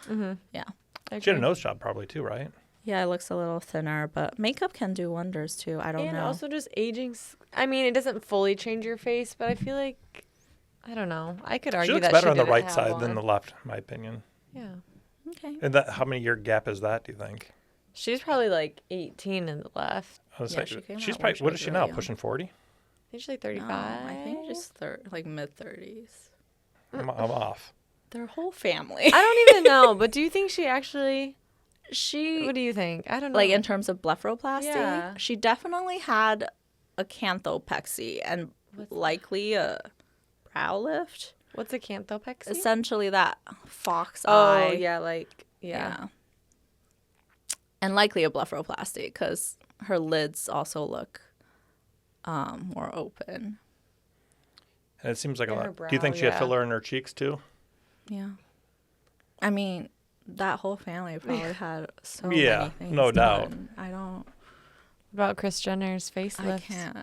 [SPEAKER 2] Yeah.
[SPEAKER 3] I
[SPEAKER 1] She had a
[SPEAKER 3] agree.
[SPEAKER 1] nose job probably too, right?
[SPEAKER 2] Yeah, it looks a little thinner, but makeup can do wonders too. I don't
[SPEAKER 3] And
[SPEAKER 2] know.
[SPEAKER 3] also just aging. I mean, it doesn't fully change your face, but I feel like, I don't know. I could
[SPEAKER 1] She
[SPEAKER 3] argue
[SPEAKER 1] looks
[SPEAKER 3] that
[SPEAKER 1] better
[SPEAKER 3] she
[SPEAKER 1] on the
[SPEAKER 3] didn't
[SPEAKER 1] right
[SPEAKER 3] have
[SPEAKER 1] side than
[SPEAKER 3] one.
[SPEAKER 1] the left, in my opinion.
[SPEAKER 3] Yeah.
[SPEAKER 2] Okay.
[SPEAKER 1] And that, how many year gap is that, do you think?
[SPEAKER 3] She's probably like 18 and left.
[SPEAKER 1] I was
[SPEAKER 2] Yeah,
[SPEAKER 1] like,
[SPEAKER 2] she came
[SPEAKER 1] she's
[SPEAKER 2] out when
[SPEAKER 1] probably,
[SPEAKER 2] she
[SPEAKER 1] what
[SPEAKER 2] was
[SPEAKER 1] is she
[SPEAKER 2] really
[SPEAKER 1] now,
[SPEAKER 2] young.
[SPEAKER 1] pushing 40?
[SPEAKER 3] I think she's like 35.
[SPEAKER 2] I think just like mid-30s.
[SPEAKER 1] I'm off.
[SPEAKER 2] Their whole family.
[SPEAKER 3] I don't even know, but do you think she actually...
[SPEAKER 2] She,
[SPEAKER 3] What do you think? I don't know.
[SPEAKER 2] like in terms of blepharoplasty,
[SPEAKER 3] Yeah.
[SPEAKER 2] she definitely had a canthopexy and likely a brow lift.
[SPEAKER 3] What's a canthopexy?
[SPEAKER 2] Essentially that fox
[SPEAKER 3] Oh,
[SPEAKER 2] eye.
[SPEAKER 3] yeah, like, yeah.
[SPEAKER 2] Yeah. And likely a blepharoplasty because her lids also look more open.
[SPEAKER 1] And it seems like a
[SPEAKER 3] And
[SPEAKER 1] lot.
[SPEAKER 3] her
[SPEAKER 1] Do you think
[SPEAKER 3] brow,
[SPEAKER 1] she had
[SPEAKER 3] yeah.
[SPEAKER 1] filler in her cheeks too?
[SPEAKER 2] Yeah. I mean, that whole family probably had so
[SPEAKER 1] Yeah,
[SPEAKER 2] many things
[SPEAKER 1] no doubt.
[SPEAKER 2] done. I don't.
[SPEAKER 3] What about Kris Jenner's facelift?
[SPEAKER 2] I can't.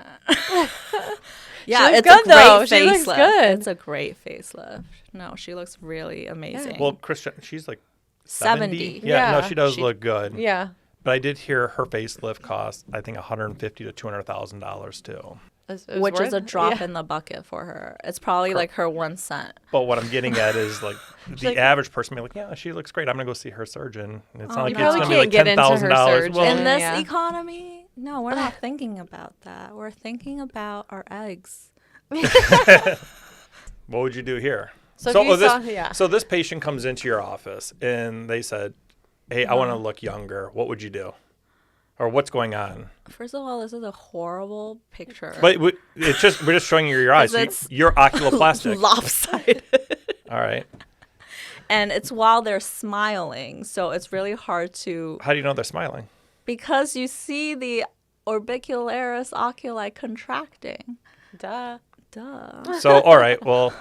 [SPEAKER 2] Yeah,
[SPEAKER 3] looks
[SPEAKER 2] it's
[SPEAKER 3] good,
[SPEAKER 2] a great
[SPEAKER 3] though.
[SPEAKER 2] facelift.
[SPEAKER 3] She looks good.
[SPEAKER 2] It's a great facelift. No, she looks really amazing.
[SPEAKER 1] Well, Christian, she's like 70.
[SPEAKER 2] 70.
[SPEAKER 1] Yeah, no,
[SPEAKER 3] Yeah.
[SPEAKER 1] she does
[SPEAKER 2] She-
[SPEAKER 1] look good.
[SPEAKER 3] Yeah.
[SPEAKER 1] But I did hear her facelift cost, I think, $150,000 to $200,000 too.
[SPEAKER 2] which is a drop
[SPEAKER 3] yeah.
[SPEAKER 2] in the bucket for her. It's probably like her 1 cent.
[SPEAKER 1] But what I'm getting at is like the
[SPEAKER 3] like-
[SPEAKER 1] average person be like, yeah, she looks great. I'm gonna go see her surgeon. And it's
[SPEAKER 2] Oh,
[SPEAKER 1] not like
[SPEAKER 2] no.
[SPEAKER 1] it's
[SPEAKER 2] You
[SPEAKER 1] gonna be
[SPEAKER 3] can't
[SPEAKER 1] like
[SPEAKER 3] get into her
[SPEAKER 1] $10,000.
[SPEAKER 3] surgeon.
[SPEAKER 1] Well,
[SPEAKER 2] In this
[SPEAKER 3] yeah.
[SPEAKER 2] economy, no, we're not thinking about that. We're thinking about our eggs.
[SPEAKER 1] what would you do here?
[SPEAKER 3] So if you saw-
[SPEAKER 1] this,
[SPEAKER 3] yeah.
[SPEAKER 1] so this patient comes into your office and they said, hey, I want to look younger. What would you do? Or what's going on?
[SPEAKER 2] First of all, this is a horrible picture.
[SPEAKER 1] But it's just we're just showing you your eyes. So
[SPEAKER 2] it's
[SPEAKER 1] you're oculoplastic.
[SPEAKER 2] lopsided.
[SPEAKER 1] All right.
[SPEAKER 2] And it's while they're smiling, so it's really hard to,
[SPEAKER 1] How do you know they're smiling?
[SPEAKER 2] because you see the orbicularis oculi contracting.
[SPEAKER 3] Duh.
[SPEAKER 2] Duh.
[SPEAKER 1] So all right. Well,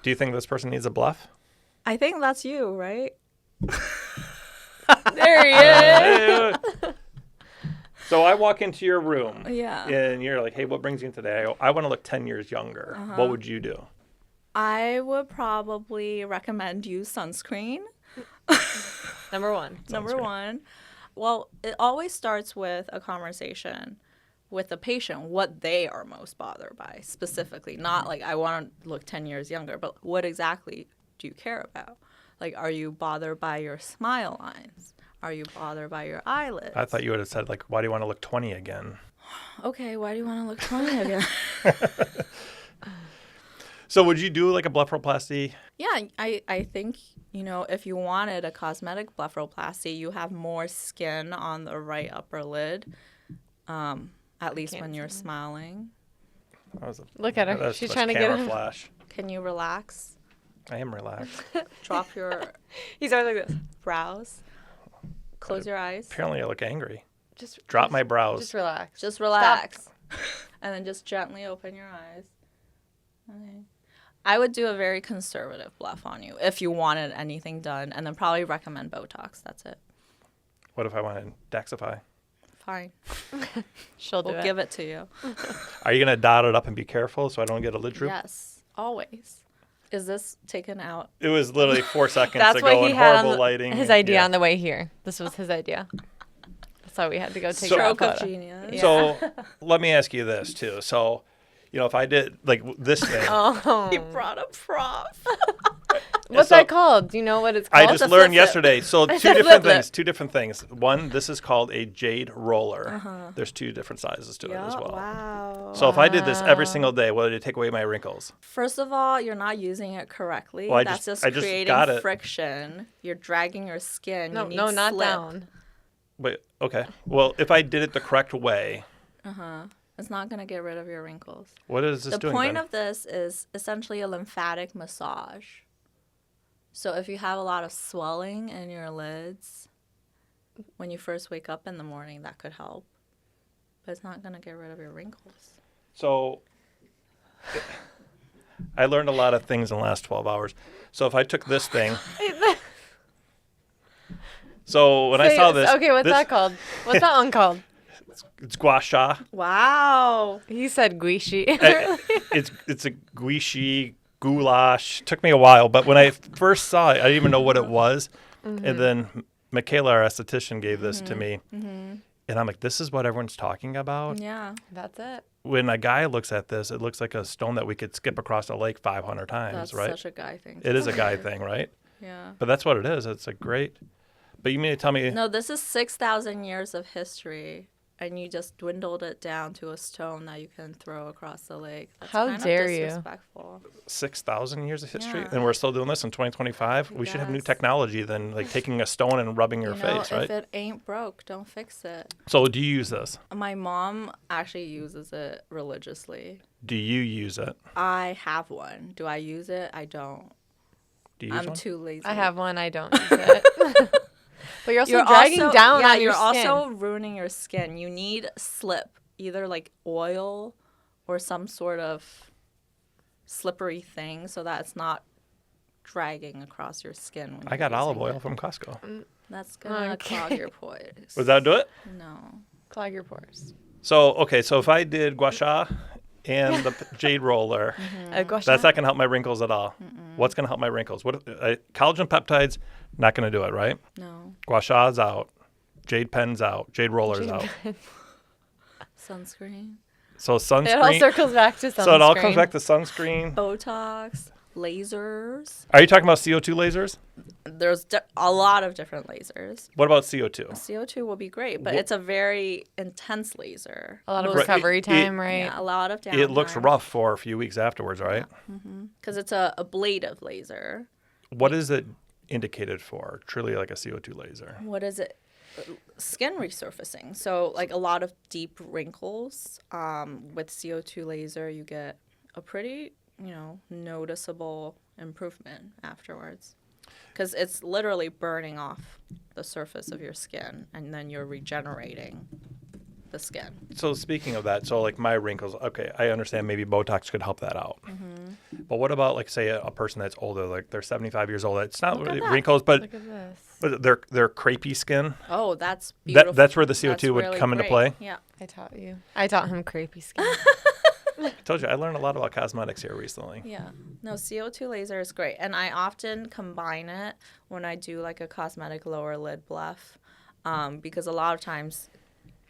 [SPEAKER 1] do you think this person needs a bluff?
[SPEAKER 2] I think that's you, right?
[SPEAKER 3] There he is.
[SPEAKER 1] So I walk into your room.
[SPEAKER 2] Yeah.
[SPEAKER 1] And you're like, hey, what brings you in today? I want to look 10 years younger. What would you do?
[SPEAKER 2] I would probably recommend use sunscreen.
[SPEAKER 3] Number one.
[SPEAKER 2] Number one. Well, it always starts with a conversation with the patient, what they are most bothered by specifically. Not like, I want to look 10 years younger, but what exactly do you care about? Like, are you bothered by your smile lines? Are you bothered by your eyelids?
[SPEAKER 1] I thought you would have said, like, why do you want to look 20 again?
[SPEAKER 2] Okay, why do you want to look 20 again?
[SPEAKER 1] So would you do like a blepharoplasty?
[SPEAKER 2] Yeah, I think, if you wanted a cosmetic blepharoplasty, you have more skin on the right upper lid, at least when you're smiling.
[SPEAKER 1] That was a,
[SPEAKER 3] Look at her.
[SPEAKER 1] that's
[SPEAKER 3] She's
[SPEAKER 1] a
[SPEAKER 3] trying to get
[SPEAKER 1] camera
[SPEAKER 3] him.
[SPEAKER 1] flash.
[SPEAKER 2] Can you relax?
[SPEAKER 1] I am relaxed.
[SPEAKER 2] Drop your
[SPEAKER 3] He's always like this.
[SPEAKER 2] brows. Close your eyes.
[SPEAKER 1] Apparently I look angry.
[SPEAKER 3] Just
[SPEAKER 1] Drop my brows.
[SPEAKER 3] Just relax.
[SPEAKER 2] Just relax. And then just gently open your eyes. Okay. I would do a very conservative bluff on you if you wanted anything done, and then probably recommend Botox. That's it.
[SPEAKER 1] What if I wanted Daxxify?
[SPEAKER 2] Fine.
[SPEAKER 3] She'll do
[SPEAKER 2] We'll
[SPEAKER 3] it.
[SPEAKER 2] give it to you.
[SPEAKER 1] Are you going to dot it up and be careful so I don't get a lid droop?
[SPEAKER 2] Yes, always. Is this taken out?
[SPEAKER 1] It was literally 4 seconds
[SPEAKER 3] That's
[SPEAKER 1] ago
[SPEAKER 3] what he
[SPEAKER 1] in
[SPEAKER 3] had
[SPEAKER 1] horrible
[SPEAKER 3] on
[SPEAKER 1] lighting.
[SPEAKER 3] his idea
[SPEAKER 1] Yeah.
[SPEAKER 3] on the way here. This was his idea. That's why we had to go take
[SPEAKER 1] So-
[SPEAKER 3] that
[SPEAKER 2] Stroke of
[SPEAKER 3] photo.
[SPEAKER 2] genius.
[SPEAKER 1] So let me ask you this too. So, if I did like this thing,
[SPEAKER 3] Oh.
[SPEAKER 2] He brought a prop.
[SPEAKER 3] What's
[SPEAKER 1] so-
[SPEAKER 3] that called? Do you know what it's
[SPEAKER 1] I
[SPEAKER 3] called?
[SPEAKER 1] just learned yesterday. So
[SPEAKER 3] It's
[SPEAKER 1] two
[SPEAKER 3] a
[SPEAKER 1] different
[SPEAKER 3] flip
[SPEAKER 1] things. Two different things. One, this is called a jade roller. There's 2 different sizes to it as well.
[SPEAKER 2] Wow.
[SPEAKER 1] So if I did this every single day, would it take away my wrinkles?
[SPEAKER 2] First of all, you're not using it correctly.
[SPEAKER 1] Well, I
[SPEAKER 2] That's
[SPEAKER 1] just
[SPEAKER 2] just
[SPEAKER 1] got it.
[SPEAKER 2] creating friction. You're dragging your skin.
[SPEAKER 3] No,
[SPEAKER 2] you need
[SPEAKER 3] no, not
[SPEAKER 2] slip.
[SPEAKER 3] down.
[SPEAKER 1] Wait, okay. Well, if I did it the correct way,
[SPEAKER 2] It's not going to get rid of your wrinkles.
[SPEAKER 1] what is this
[SPEAKER 2] The
[SPEAKER 1] doing
[SPEAKER 2] point
[SPEAKER 1] then?
[SPEAKER 2] of this is essentially a lymphatic massage. So if you have a lot of swelling in your lids, when you first wake up in the morning, that could help. But it's not going to get rid of your wrinkles.
[SPEAKER 1] So I learned a lot of things in the last 12 hours. So if I took this thing. So when I saw this.
[SPEAKER 3] Okay, what's
[SPEAKER 1] this,
[SPEAKER 3] that called? What's that one called?
[SPEAKER 1] It's gua sha.
[SPEAKER 2] Wow.
[SPEAKER 3] He said guishi.
[SPEAKER 1] It's a guishi goulash. Took me a while, but when I first saw it, I didn't even know what it was. And then Michaela, our esthetician, gave this to me. And I'm like, this is what everyone's talking about?
[SPEAKER 2] Yeah.
[SPEAKER 3] That's it.
[SPEAKER 1] When a guy looks at this, it looks like a stone that we could skip across a lake 500 times,
[SPEAKER 2] That's
[SPEAKER 1] right?
[SPEAKER 2] such a guy thing.
[SPEAKER 1] It is a guy thing, right?
[SPEAKER 2] Yeah.
[SPEAKER 1] But that's what it is. It's a great. But you mean to tell me?
[SPEAKER 2] No, this is 6,000 years of history, and you just dwindled it down to a stone that you can throw across the lake. That's
[SPEAKER 3] How
[SPEAKER 2] kind
[SPEAKER 3] dare
[SPEAKER 2] of
[SPEAKER 3] you.
[SPEAKER 2] disrespectful.
[SPEAKER 1] 6,000 years of history,
[SPEAKER 2] Yeah.
[SPEAKER 1] and we're still doing this in 2025. We should have new
[SPEAKER 2] Yes.
[SPEAKER 1] technology than like taking a stone and rubbing your face, right?
[SPEAKER 2] If it ain't broke, don't fix it.
[SPEAKER 1] So do you use this?
[SPEAKER 2] My mom actually uses it religiously.
[SPEAKER 1] Do you use it?
[SPEAKER 2] I have one. Do I use it? I don't.
[SPEAKER 1] Do you use
[SPEAKER 2] I'm
[SPEAKER 1] one?
[SPEAKER 2] too lazy.
[SPEAKER 3] I have one. I don't use it. But you're also dragging
[SPEAKER 2] also,
[SPEAKER 3] down
[SPEAKER 2] yeah,
[SPEAKER 3] on your
[SPEAKER 2] you're
[SPEAKER 3] skin.
[SPEAKER 2] also ruining your skin. You need slip, either like oil or some sort of slippery thing so that it's not dragging across your skin. When
[SPEAKER 1] I
[SPEAKER 2] you're
[SPEAKER 1] got olive
[SPEAKER 2] using
[SPEAKER 1] oil
[SPEAKER 2] it.
[SPEAKER 1] from Costco.
[SPEAKER 2] That's gonna
[SPEAKER 3] Okay.
[SPEAKER 2] clog your pores.
[SPEAKER 1] Would that do it?
[SPEAKER 2] No.
[SPEAKER 3] Clog your pores.
[SPEAKER 1] So, okay, so if I did gua sha and the jade roller,
[SPEAKER 3] Gua sha?
[SPEAKER 1] that's not going to help my wrinkles at all. What's going to help my wrinkles? What collagen peptides, not going to do it, right?
[SPEAKER 2] No.
[SPEAKER 1] Gua sha's out. Jade pen's out. Jade roller's out.
[SPEAKER 2] Sunscreen.
[SPEAKER 1] So sunscreen.
[SPEAKER 3] It all circles back to sunscreen.
[SPEAKER 1] So it all comes back to sunscreen.
[SPEAKER 2] Botox. Lasers.
[SPEAKER 1] Are you talking about CO2 lasers?
[SPEAKER 2] There's a lot of different lasers.
[SPEAKER 1] What about CO2?
[SPEAKER 2] CO2 will be great, but
[SPEAKER 1] Wha-
[SPEAKER 2] it's a very intense laser.
[SPEAKER 3] A lot of
[SPEAKER 2] Most-
[SPEAKER 3] recovery
[SPEAKER 1] it-
[SPEAKER 3] time, right?
[SPEAKER 2] Yeah, a lot of downtime.
[SPEAKER 1] It looks rough for a few weeks afterwards, right?
[SPEAKER 2] Because it's a ablative laser.
[SPEAKER 1] What is it indicated for? Truly like a CO2 laser.
[SPEAKER 2] What is it? Skin resurfacing. So like a lot of deep wrinkles. With CO2 laser, you get a pretty, noticeable improvement afterwards. Because it's literally burning off the surface of your skin, and then you're regenerating the skin.
[SPEAKER 1] So speaking of that, so like my wrinkles, okay, I understand maybe Botox could help that out. But what about like say a person that's older, like they're 75 years old? It's not
[SPEAKER 2] Look at
[SPEAKER 1] really
[SPEAKER 2] that.
[SPEAKER 1] wrinkles, but
[SPEAKER 3] Look at this.
[SPEAKER 1] they're crepey skin.
[SPEAKER 2] Oh, that's beautiful.
[SPEAKER 1] That's where the CO2
[SPEAKER 2] That's
[SPEAKER 1] would
[SPEAKER 2] really
[SPEAKER 1] come into
[SPEAKER 2] great.
[SPEAKER 1] play.
[SPEAKER 2] Yeah.
[SPEAKER 3] I taught you. I taught him crepey skin.
[SPEAKER 1] I told you I learned a lot about cosmetics here recently.
[SPEAKER 2] Yeah. No, CO2 laser is great. And I often combine it when I do like a cosmetic lower lid bluff, because a lot of times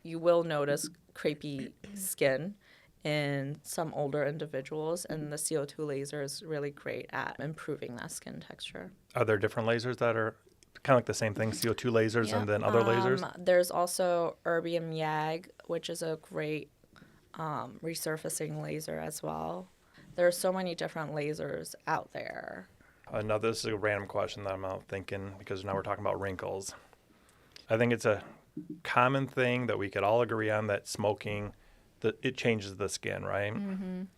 [SPEAKER 2] you will notice crepey skin in some older individuals, and the CO2 laser is really great at improving that skin texture.
[SPEAKER 1] Are there different lasers that are kind of like the same thing, CO2 lasers
[SPEAKER 2] Yeah.
[SPEAKER 1] and then other lasers?
[SPEAKER 2] There's also erbium YAG, which is a great resurfacing laser as well. There are so many different lasers out there.
[SPEAKER 1] Now, this is a random question that I'm out thinking because now we're talking about wrinkles. I think it's a common thing that we could all agree on that smoking, that it changes the skin, right?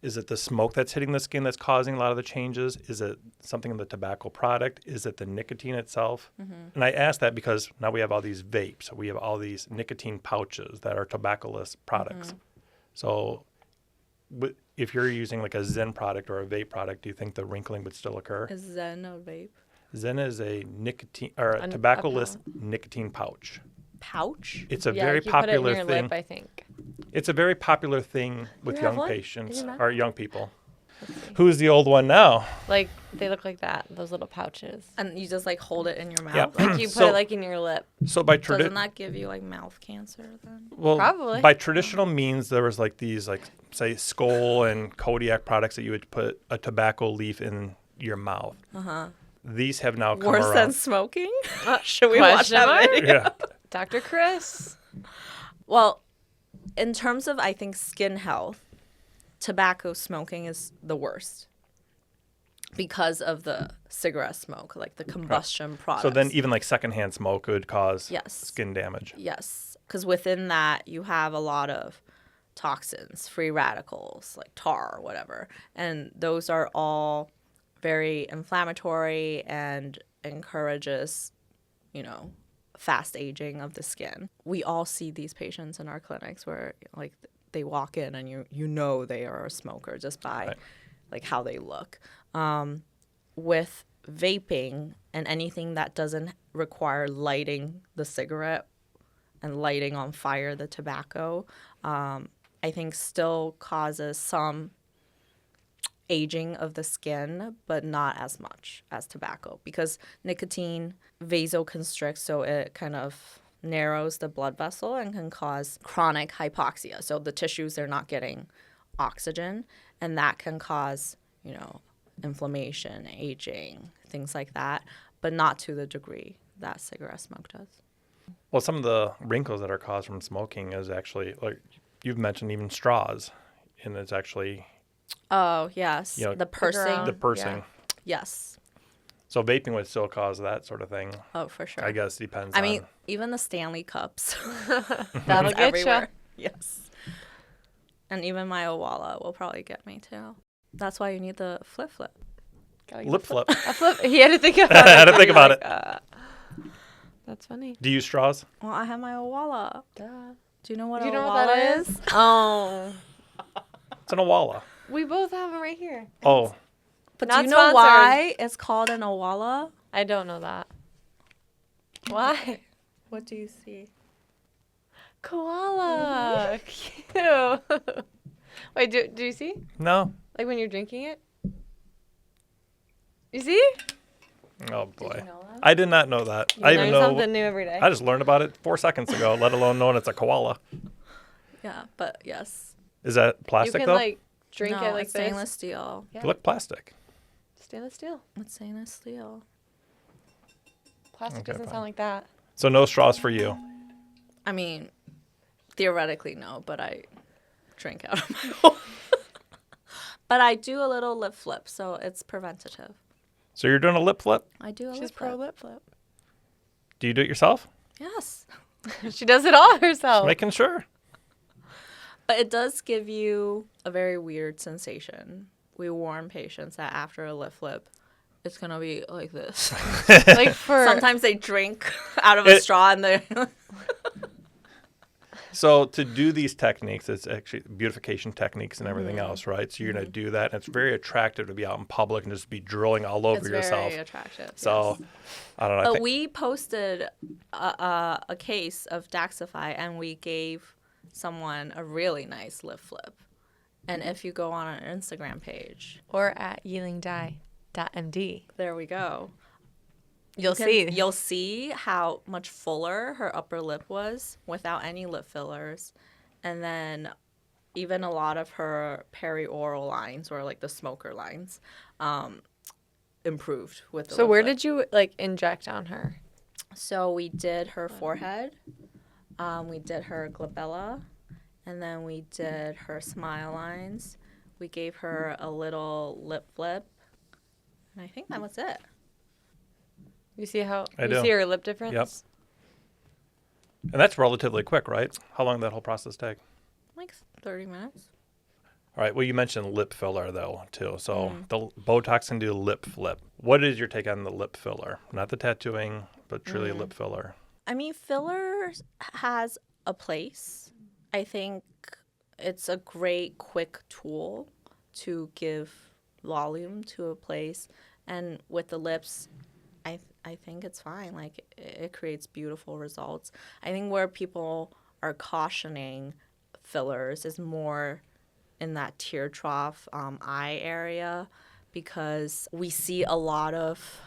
[SPEAKER 1] Is it the smoke that's hitting the skin that's causing a lot of the changes? Is it something in the tobacco product? Is it the nicotine itself? And I ask that because now we have all these vapes. We have all these nicotine pouches that are tobacco-less products. So if you're using like a Zen product or a vape product, do you think the wrinkling would still occur?
[SPEAKER 2] Is Zen a vape?
[SPEAKER 1] Zen is a nicotine or a
[SPEAKER 3] A
[SPEAKER 1] tobacco-less nicotine pouch.
[SPEAKER 2] Pouch?
[SPEAKER 1] It's a
[SPEAKER 3] Yeah,
[SPEAKER 1] very
[SPEAKER 3] like you put it in
[SPEAKER 1] popular
[SPEAKER 3] your
[SPEAKER 1] thing.
[SPEAKER 3] lip, I think.
[SPEAKER 1] It's a very popular thing with
[SPEAKER 3] You have
[SPEAKER 1] young
[SPEAKER 3] one?
[SPEAKER 1] patients
[SPEAKER 3] In your mouth?
[SPEAKER 1] or young people.
[SPEAKER 3] Let's see.
[SPEAKER 1] Who's the old one now?
[SPEAKER 3] Like they look like that. Those little pouches.
[SPEAKER 2] And you just like hold it in your mouth?
[SPEAKER 1] Yeah.
[SPEAKER 3] Like you put
[SPEAKER 1] So-
[SPEAKER 3] it like in your lip.
[SPEAKER 1] So by
[SPEAKER 2] Doesn't that give you like mouth cancer then?
[SPEAKER 1] well,
[SPEAKER 3] Probably.
[SPEAKER 1] by traditional means, there was like these like say Skoal and Kodiak products that you would put a tobacco leaf in your mouth. These have now come
[SPEAKER 2] Worse than
[SPEAKER 1] around.
[SPEAKER 2] smoking? Should we watch
[SPEAKER 3] Question
[SPEAKER 2] that
[SPEAKER 3] mark?
[SPEAKER 2] video?
[SPEAKER 1] Yeah.
[SPEAKER 3] Dr. Chris.
[SPEAKER 2] Well, in terms of, I think, skin health, tobacco smoking is the worst because of the cigarette smoke, like the combustion products.
[SPEAKER 1] So then even like secondhand smoke could cause
[SPEAKER 2] Yes.
[SPEAKER 1] skin damage.
[SPEAKER 2] Yes, because within that you have a lot of toxins, free radicals, like tar or whatever. And those are all very inflammatory and encourages, fast aging of the skin. We all see these patients in our clinics where like they walk in and you know they are a smoker just by
[SPEAKER 1] Right.
[SPEAKER 2] like how they look. With vaping and anything that doesn't require lighting the cigarette and lighting on fire the tobacco, I think still causes some aging of the skin, but not as much as tobacco because nicotine vasoconstricts, so it kind of narrows the blood vessel and can cause chronic hypoxia. So the tissues, they're not getting oxygen, and that can cause, inflammation, aging, things like that. but not to the degree that cigarette smoke does.
[SPEAKER 1] Well, some of the wrinkles that are caused from smoking is actually, like you've mentioned, even straws. And it's actually,
[SPEAKER 2] Oh, yes.
[SPEAKER 1] You know,
[SPEAKER 2] The pursing.
[SPEAKER 1] the pursing.
[SPEAKER 2] Yes.
[SPEAKER 1] So vaping would still cause that sort of thing.
[SPEAKER 2] Oh, for sure.
[SPEAKER 1] I guess depends
[SPEAKER 2] I
[SPEAKER 1] on.
[SPEAKER 2] mean, even the Stanley cups.
[SPEAKER 3] That'll
[SPEAKER 2] It's
[SPEAKER 3] get
[SPEAKER 2] everywhere.
[SPEAKER 3] you.
[SPEAKER 2] Yes. And even my Owala will probably get me too. That's why you need the flip.
[SPEAKER 1] Lip flip.
[SPEAKER 3] A flip. He had to think about it.
[SPEAKER 1] I had to think about it.
[SPEAKER 3] That's funny.
[SPEAKER 1] Do you use straws?
[SPEAKER 2] Well, I have my Owala.
[SPEAKER 3] Duh.
[SPEAKER 2] Do you know what
[SPEAKER 3] Do you know
[SPEAKER 2] Owala
[SPEAKER 3] what that is? Oh.
[SPEAKER 1] It's an Owala.
[SPEAKER 3] We both have them right here.
[SPEAKER 1] Oh,
[SPEAKER 2] But
[SPEAKER 3] Not
[SPEAKER 2] do you know
[SPEAKER 3] sponsored.
[SPEAKER 2] why it's called an Owala?
[SPEAKER 3] I don't know that. Why?
[SPEAKER 2] What do you see?
[SPEAKER 3] Koala. Cute. Wait, do you see?
[SPEAKER 1] no.
[SPEAKER 3] Like when you're drinking it? You see?
[SPEAKER 1] Oh, boy.
[SPEAKER 3] Did you know that?
[SPEAKER 1] I did not know that.
[SPEAKER 3] You
[SPEAKER 1] I even
[SPEAKER 3] learn
[SPEAKER 1] know.
[SPEAKER 3] something new every day.
[SPEAKER 1] I just learned about it 4 seconds ago, let alone knowing it's a koala.
[SPEAKER 2] Yeah, but yes.
[SPEAKER 1] Is that
[SPEAKER 3] you
[SPEAKER 1] plastic,
[SPEAKER 3] can
[SPEAKER 1] though?
[SPEAKER 3] like drink
[SPEAKER 2] No,
[SPEAKER 3] it like
[SPEAKER 2] it's stainless
[SPEAKER 3] this.
[SPEAKER 2] steel.
[SPEAKER 3] Yeah.
[SPEAKER 1] They look plastic.
[SPEAKER 3] Stainless steel.
[SPEAKER 2] It's stainless steel.
[SPEAKER 3] Plastic
[SPEAKER 1] Okay,
[SPEAKER 3] doesn't
[SPEAKER 1] fine.
[SPEAKER 3] sound like that.
[SPEAKER 1] So no straws for you.
[SPEAKER 2] I mean, theoretically, no, but I drink out of my hole. But I do a little lip flip, so it's preventative.
[SPEAKER 1] So you're doing a lip flip?
[SPEAKER 2] I do a
[SPEAKER 3] She's
[SPEAKER 2] lip
[SPEAKER 3] pro
[SPEAKER 2] flip.
[SPEAKER 3] lip flip.
[SPEAKER 1] Do you do it yourself?
[SPEAKER 2] Yes.
[SPEAKER 3] She does it all herself.
[SPEAKER 1] Making sure.
[SPEAKER 2] But it does give you a very weird sensation. We warn patients that after a lip flip, it's going to be like this.
[SPEAKER 3] Like for
[SPEAKER 2] Sometimes they drink out of a straw and they
[SPEAKER 1] So to do these techniques, it's actually beautification techniques and everything else, right? So you're going to do that, and it's very attractive to be out in public and just be drilling all over
[SPEAKER 2] it's
[SPEAKER 1] yourself.
[SPEAKER 2] very attractive.
[SPEAKER 1] So
[SPEAKER 2] yes.
[SPEAKER 1] I don't know. I
[SPEAKER 2] But
[SPEAKER 1] think,
[SPEAKER 2] we posted a case of Daxxify, and we gave someone a really nice lip flip. And if you go on our Instagram page,
[SPEAKER 3] or at yeelingdye.md.
[SPEAKER 2] there we go.
[SPEAKER 3] You'll
[SPEAKER 2] You'll see how much fuller her upper lip was without any lip fillers. And then even a lot of her perioral lines, or like the smoker lines, improved with the
[SPEAKER 3] So
[SPEAKER 2] lip
[SPEAKER 3] where
[SPEAKER 2] flip.
[SPEAKER 3] did you like inject on her?
[SPEAKER 2] So we did her forehead, we did her glabella, and then we did her smile lines. We gave her a little lip flip, and I think that was it.
[SPEAKER 3] You see how
[SPEAKER 1] I
[SPEAKER 3] you
[SPEAKER 1] do.
[SPEAKER 3] see her lip difference?
[SPEAKER 1] Yep. And that's relatively quick, right? How long did that whole process take?
[SPEAKER 2] Like 30 minutes.
[SPEAKER 1] All right. Well, you mentioned lip filler, though, too. So the Botox can do lip flip. What is your take on the lip filler? Not the tattooing, but truly lip filler.
[SPEAKER 2] I mean, filler has a place. I think it's a great, quick tool to give volume to a place. And with the lips, I think it's fine. Like, it creates beautiful results. I think where people are cautioning fillers is more in that tear trough eye area, because we see a lot of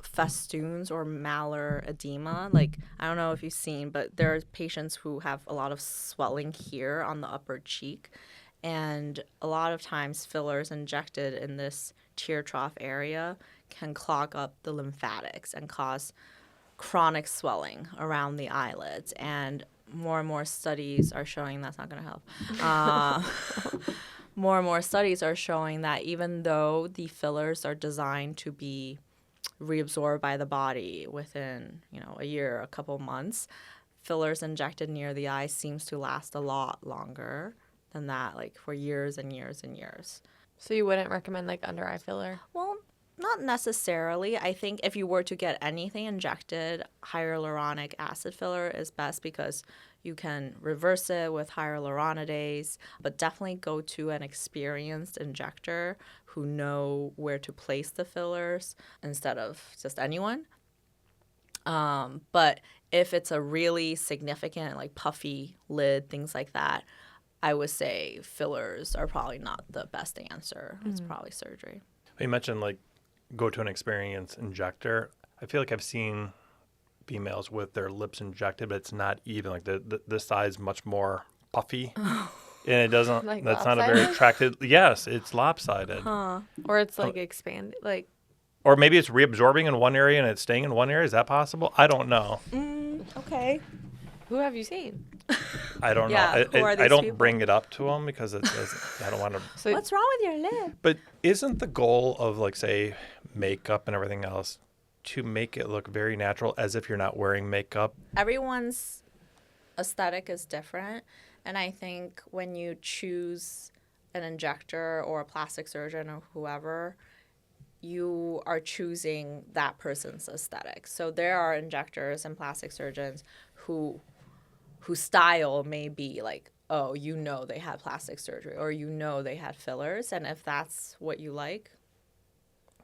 [SPEAKER 2] festoons or malar edema. Like, I don't know if you've seen, but there are patients who have a lot of swelling here on the upper cheek. And a lot of times fillers injected in this tear trough area can clog up the lymphatics and cause chronic swelling around the eyelids. And more studies are showing that's not going to help. More and more studies are showing that even though the fillers are designed to be reabsorbed by the body within, a year, a couple months, fillers injected near the eye seems to last a lot longer than that, like for years and years and years.
[SPEAKER 3] So you wouldn't recommend like under eye filler?
[SPEAKER 2] Well, not necessarily. I think if you were to get anything injected, hyaluronic acid filler is best because you can reverse it with hyaluronidase, but definitely go to an experienced injector who know where to place the fillers instead of just anyone. But if it's a really significant, like puffy lid, things like that, I would say fillers are probably not the best answer. It's probably surgery.
[SPEAKER 1] You mentioned like go to an experienced injector. I feel like I've seen females with their lips injected, but it's not even. Like the side is much more puffy, and it doesn't.
[SPEAKER 3] Like
[SPEAKER 1] that's not a very
[SPEAKER 3] lopsided?
[SPEAKER 1] attractive. Yes, it's lopsided.
[SPEAKER 2] Huh.
[SPEAKER 3] Or it's like expanded, like
[SPEAKER 1] Or maybe it's reabsorbing in one area and it's staying in one area. Is that possible? I don't know.
[SPEAKER 2] Okay.
[SPEAKER 3] Who have you seen?
[SPEAKER 1] I don't
[SPEAKER 2] Yeah,
[SPEAKER 1] know.
[SPEAKER 2] who are
[SPEAKER 1] I
[SPEAKER 2] these
[SPEAKER 1] don't
[SPEAKER 2] people?
[SPEAKER 1] bring it up to them because I don't want to.
[SPEAKER 3] So
[SPEAKER 2] What's wrong with your lip?
[SPEAKER 1] But isn't the goal of, like, say, makeup and everything else to make it look very natural as if you're not wearing makeup?
[SPEAKER 2] Everyone's aesthetic is different. And I think when you choose an injector or a plastic surgeon or whoever, you are choosing that person's aesthetic. So there are injectors and plastic surgeons whose style may be like, oh, they had plastic surgery or they had fillers. And if that's what you like,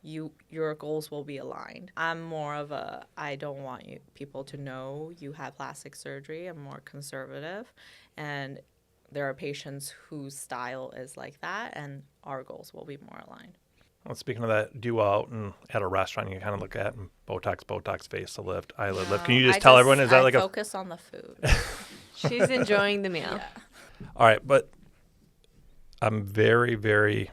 [SPEAKER 2] your goals will be aligned. I'm more of I don't want people to know you had plastic surgery. I'm more conservative. And there are patients whose style is like that, and our goals will be more aligned.
[SPEAKER 1] Well, speaking of that, do you go out and at a restaurant you kind of look at Botox, facelift, eyelid lift? Can you just tell everyone, is that like
[SPEAKER 2] focus on the food.
[SPEAKER 3] she's enjoying the meal.
[SPEAKER 2] Yeah.
[SPEAKER 1] All right, but I'm very, very,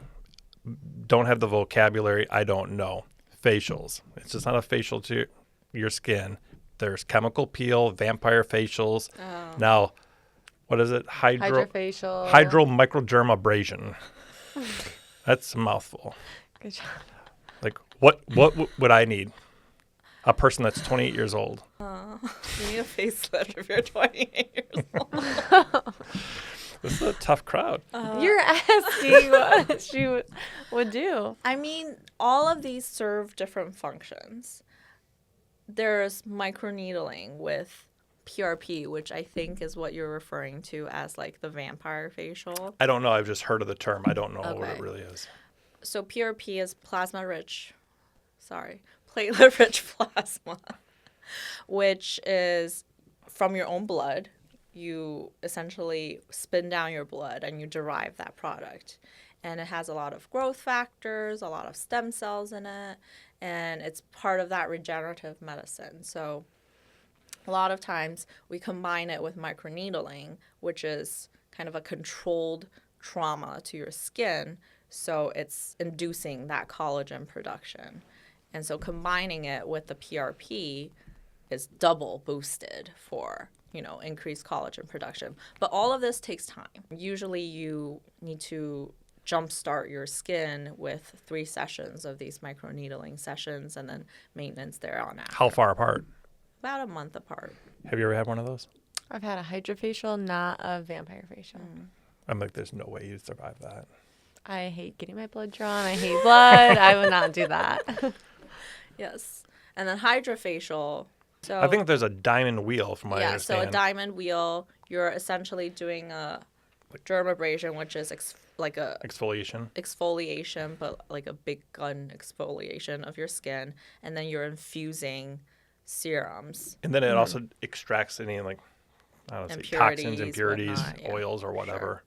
[SPEAKER 1] don't have the vocabulary. I don't know. Facials. It's just not a facial to your skin. There's chemical peel, vampire facials.
[SPEAKER 2] Oh.
[SPEAKER 1] Now, what is it?
[SPEAKER 3] Hydrofacial.
[SPEAKER 1] Hydromicrodermabrasion. That's a mouthful.
[SPEAKER 3] Good job.
[SPEAKER 1] Like, what would I need? A person that's 28 years old.
[SPEAKER 2] You need a facelift if you're 28 years old.
[SPEAKER 1] This is a tough crowd.
[SPEAKER 3] You're asking what she would do.
[SPEAKER 2] I mean, all of these serve different functions. There's microneedling with PRP, which I think is what you're referring to as like the vampire facial.
[SPEAKER 1] I don't know. I've just heard of the term. I don't know what it
[SPEAKER 2] Okay.
[SPEAKER 1] really is.
[SPEAKER 2] So PRP is platelet-rich plasma, which is from your own blood. You essentially spin down your blood and you derive that product. And it has a lot of growth factors, a lot of stem cells in it, and it's part of that regenerative medicine. So a lot of times we combine it with microneedling, which is kind of a controlled trauma to your skin. So it's inducing that collagen production. And so combining it with the PRP is double boosted for, increased collagen production. But all of this takes time. Usually you need to jumpstart your skin with 3 sessions of these microneedling sessions and then maintenance thereon after.
[SPEAKER 1] How far apart?
[SPEAKER 2] About a month apart.
[SPEAKER 1] Have you ever had one of those?
[SPEAKER 3] I've had a hydrofacial, not a vampire facial.
[SPEAKER 1] I'm like, there's no way you'd survive that.
[SPEAKER 3] I hate getting my blood drawn. I hate blood. I would not do that.
[SPEAKER 2] Yes. And then hydrofacial. So
[SPEAKER 1] I think there's a diamond wheel, from what I understand.
[SPEAKER 2] so a diamond wheel, you're essentially doing a dermabrasion, which is like a
[SPEAKER 1] Exfoliation.
[SPEAKER 2] exfoliation, but like a big gun exfoliation of your skin. And then you're infusing serums.
[SPEAKER 1] And then it also extracts any, like, I don't know, say toxins,
[SPEAKER 2] Impurities,
[SPEAKER 1] impurities,
[SPEAKER 2] whatnot, yeah.
[SPEAKER 1] oils, or whatever.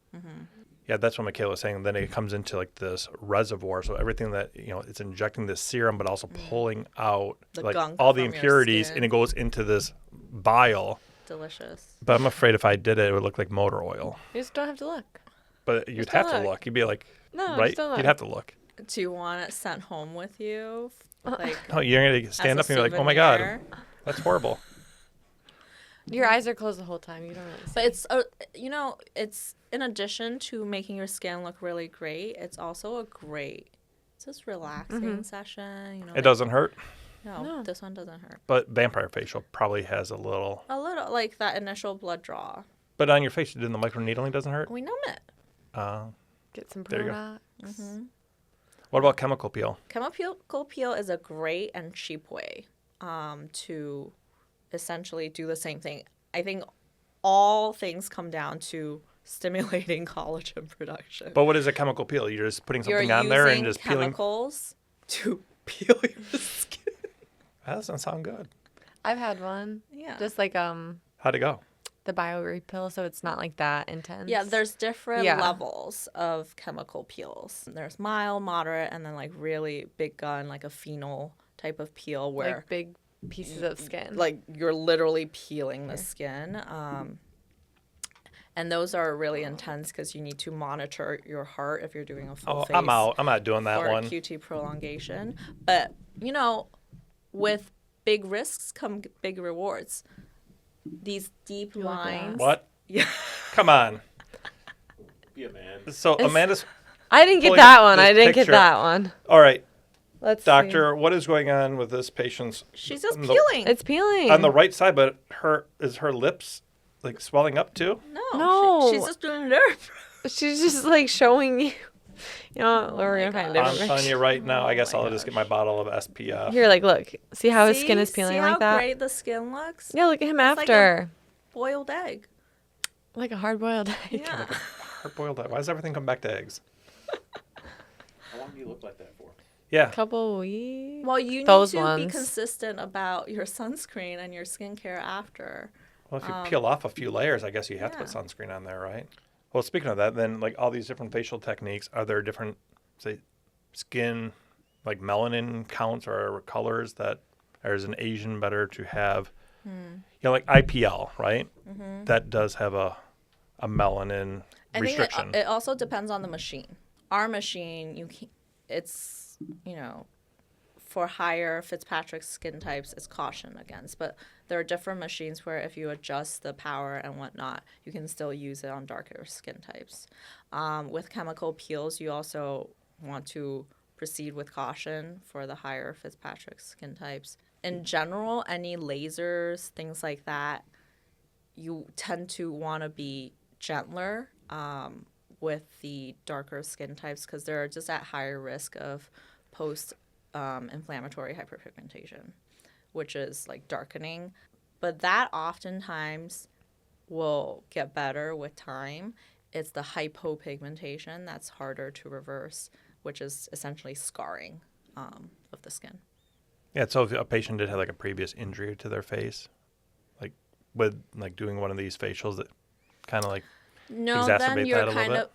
[SPEAKER 1] Yeah, that's what Michaela was saying. Then it comes into like this reservoir. So everything that, it's injecting this serum, but also pulling out
[SPEAKER 2] The
[SPEAKER 1] like
[SPEAKER 2] gunk
[SPEAKER 1] all the
[SPEAKER 2] from your
[SPEAKER 1] impurities,
[SPEAKER 2] skin.
[SPEAKER 1] and it goes into this vial.
[SPEAKER 2] Delicious.
[SPEAKER 1] But I'm afraid if I did it, it would look like motor oil.
[SPEAKER 3] You just don't have to look.
[SPEAKER 1] But you'd
[SPEAKER 3] Just
[SPEAKER 1] have
[SPEAKER 3] don't
[SPEAKER 1] to
[SPEAKER 3] look.
[SPEAKER 1] look. You'd be like,
[SPEAKER 3] No,
[SPEAKER 1] right?
[SPEAKER 3] just don't
[SPEAKER 1] You'd
[SPEAKER 3] look.
[SPEAKER 1] have to look.
[SPEAKER 2] Do you want it sent home with you? Like,
[SPEAKER 1] Oh, you're going to stand
[SPEAKER 2] as
[SPEAKER 1] up
[SPEAKER 2] a
[SPEAKER 1] and you're like, oh my God,
[SPEAKER 2] souvenir?
[SPEAKER 1] that's horrible.
[SPEAKER 3] Your eyes are closed the whole time. You don't really see.
[SPEAKER 2] But it's in addition to making your skin look really great, it's also it's just relaxing session.
[SPEAKER 1] It doesn't hurt,
[SPEAKER 2] No, this one doesn't hurt.
[SPEAKER 1] but vampire facial probably has a little.
[SPEAKER 2] A little, like that initial blood draw.
[SPEAKER 1] But on your face, doing the microneedling doesn't hurt?
[SPEAKER 2] We numb it.
[SPEAKER 3] Get some
[SPEAKER 1] There you go.
[SPEAKER 3] products.
[SPEAKER 1] What about chemical peel?
[SPEAKER 2] Chemical peel is a great and cheap way to essentially do the same thing. I think all things come down to stimulating collagen production.
[SPEAKER 1] But what is a chemical peel? You're just putting something
[SPEAKER 2] You're
[SPEAKER 1] on there and
[SPEAKER 2] using
[SPEAKER 1] just peeling.
[SPEAKER 2] chemicals to peel your skin.
[SPEAKER 1] That doesn't sound good.
[SPEAKER 3] I've had one.
[SPEAKER 2] Yeah.
[SPEAKER 3] Just like
[SPEAKER 1] How'd it go?
[SPEAKER 3] the bio-repill, so it's not like that intense.
[SPEAKER 2] Yeah, there's different
[SPEAKER 3] Yeah.
[SPEAKER 2] levels of chemical peels. There's mild, moderate, and then like really big gun, like a phenol type of peel where
[SPEAKER 3] like big pieces of skin.
[SPEAKER 2] like you're literally peeling the skin. And those are really intense because you need to monitor your heart if you're doing a full
[SPEAKER 1] Oh,
[SPEAKER 2] face.
[SPEAKER 1] I'm out. I'm not doing that
[SPEAKER 2] or
[SPEAKER 1] one.
[SPEAKER 2] QT prolongation. But, you know, with big risks come big rewards. These deep lines.
[SPEAKER 1] What?
[SPEAKER 2] Yeah.
[SPEAKER 1] Come on.
[SPEAKER 4] Be a man.
[SPEAKER 1] So Amanda's.
[SPEAKER 3] I didn't get
[SPEAKER 1] pulling
[SPEAKER 3] that
[SPEAKER 1] up
[SPEAKER 3] one.
[SPEAKER 1] this
[SPEAKER 3] I didn't
[SPEAKER 1] picture.
[SPEAKER 3] get that one.
[SPEAKER 1] All right,
[SPEAKER 3] Let's see.
[SPEAKER 1] doctor, what is going on with this patient's?
[SPEAKER 2] She's just
[SPEAKER 1] on the-
[SPEAKER 2] peeling.
[SPEAKER 3] It's peeling.
[SPEAKER 1] On the right side, but her lips like swelling up too?
[SPEAKER 3] No.
[SPEAKER 2] She's just doing nerve.
[SPEAKER 3] She's just like showing you. You know, we're gonna find a
[SPEAKER 1] I'm
[SPEAKER 3] different
[SPEAKER 1] telling
[SPEAKER 3] picture.
[SPEAKER 1] you right now. I guess
[SPEAKER 2] my
[SPEAKER 1] I'll just get my bottle of SPF.
[SPEAKER 3] Here, like, look. See how his skin is
[SPEAKER 2] See
[SPEAKER 3] peeling
[SPEAKER 2] how
[SPEAKER 3] like that?
[SPEAKER 2] great the skin looks?
[SPEAKER 3] Yeah, look at him
[SPEAKER 2] like
[SPEAKER 3] after.
[SPEAKER 2] Boiled egg.
[SPEAKER 3] Like a hard-boiled egg.
[SPEAKER 2] Yeah.
[SPEAKER 1] Hard-boiled egg. Why does everything come back to eggs?
[SPEAKER 4] How long do you look like that for?
[SPEAKER 1] Yeah.
[SPEAKER 3] Couple weeks.
[SPEAKER 2] Well, you need
[SPEAKER 3] Those
[SPEAKER 2] to be
[SPEAKER 3] ones.
[SPEAKER 2] consistent about your sunscreen and your skincare after.
[SPEAKER 1] Well, if you peel off a few layers, I guess you have to put
[SPEAKER 2] yeah.
[SPEAKER 1] sunscreen on there, right? Well, speaking of that, then like all these different facial techniques, are there different, say, skin, like melanin counts or colors that, or is an Asian better to have? You know, like IPL, right?
[SPEAKER 2] Mm-hmm.
[SPEAKER 1] That does have a melanin
[SPEAKER 2] I think
[SPEAKER 1] restriction.
[SPEAKER 2] it also depends on the machine. Our machine, it's, you know, for higher Fitzpatrick skin types, it's cautioned against. But there are different machines where if you adjust the power and whatnot, you can still use it on darker skin types. With chemical peels, you also want to proceed with caution for the higher Fitzpatrick skin types. In general, any lasers, things like that, you tend to want to be gentler with the darker skin types because they're just at higher risk of post-inflammatory hyperpigmentation, which is like darkening. But that oftentimes will get better with time. It's the hypopigmentation that's harder to reverse, which is essentially scarring of the skin.
[SPEAKER 1] Yeah, so if a patient did have like a previous injury to their face, like with like doing one of these facials that kind of like
[SPEAKER 2] No,
[SPEAKER 1] exacerbate
[SPEAKER 2] then
[SPEAKER 1] that
[SPEAKER 2] you're
[SPEAKER 1] a little
[SPEAKER 2] kind
[SPEAKER 1] bit?
[SPEAKER 2] of,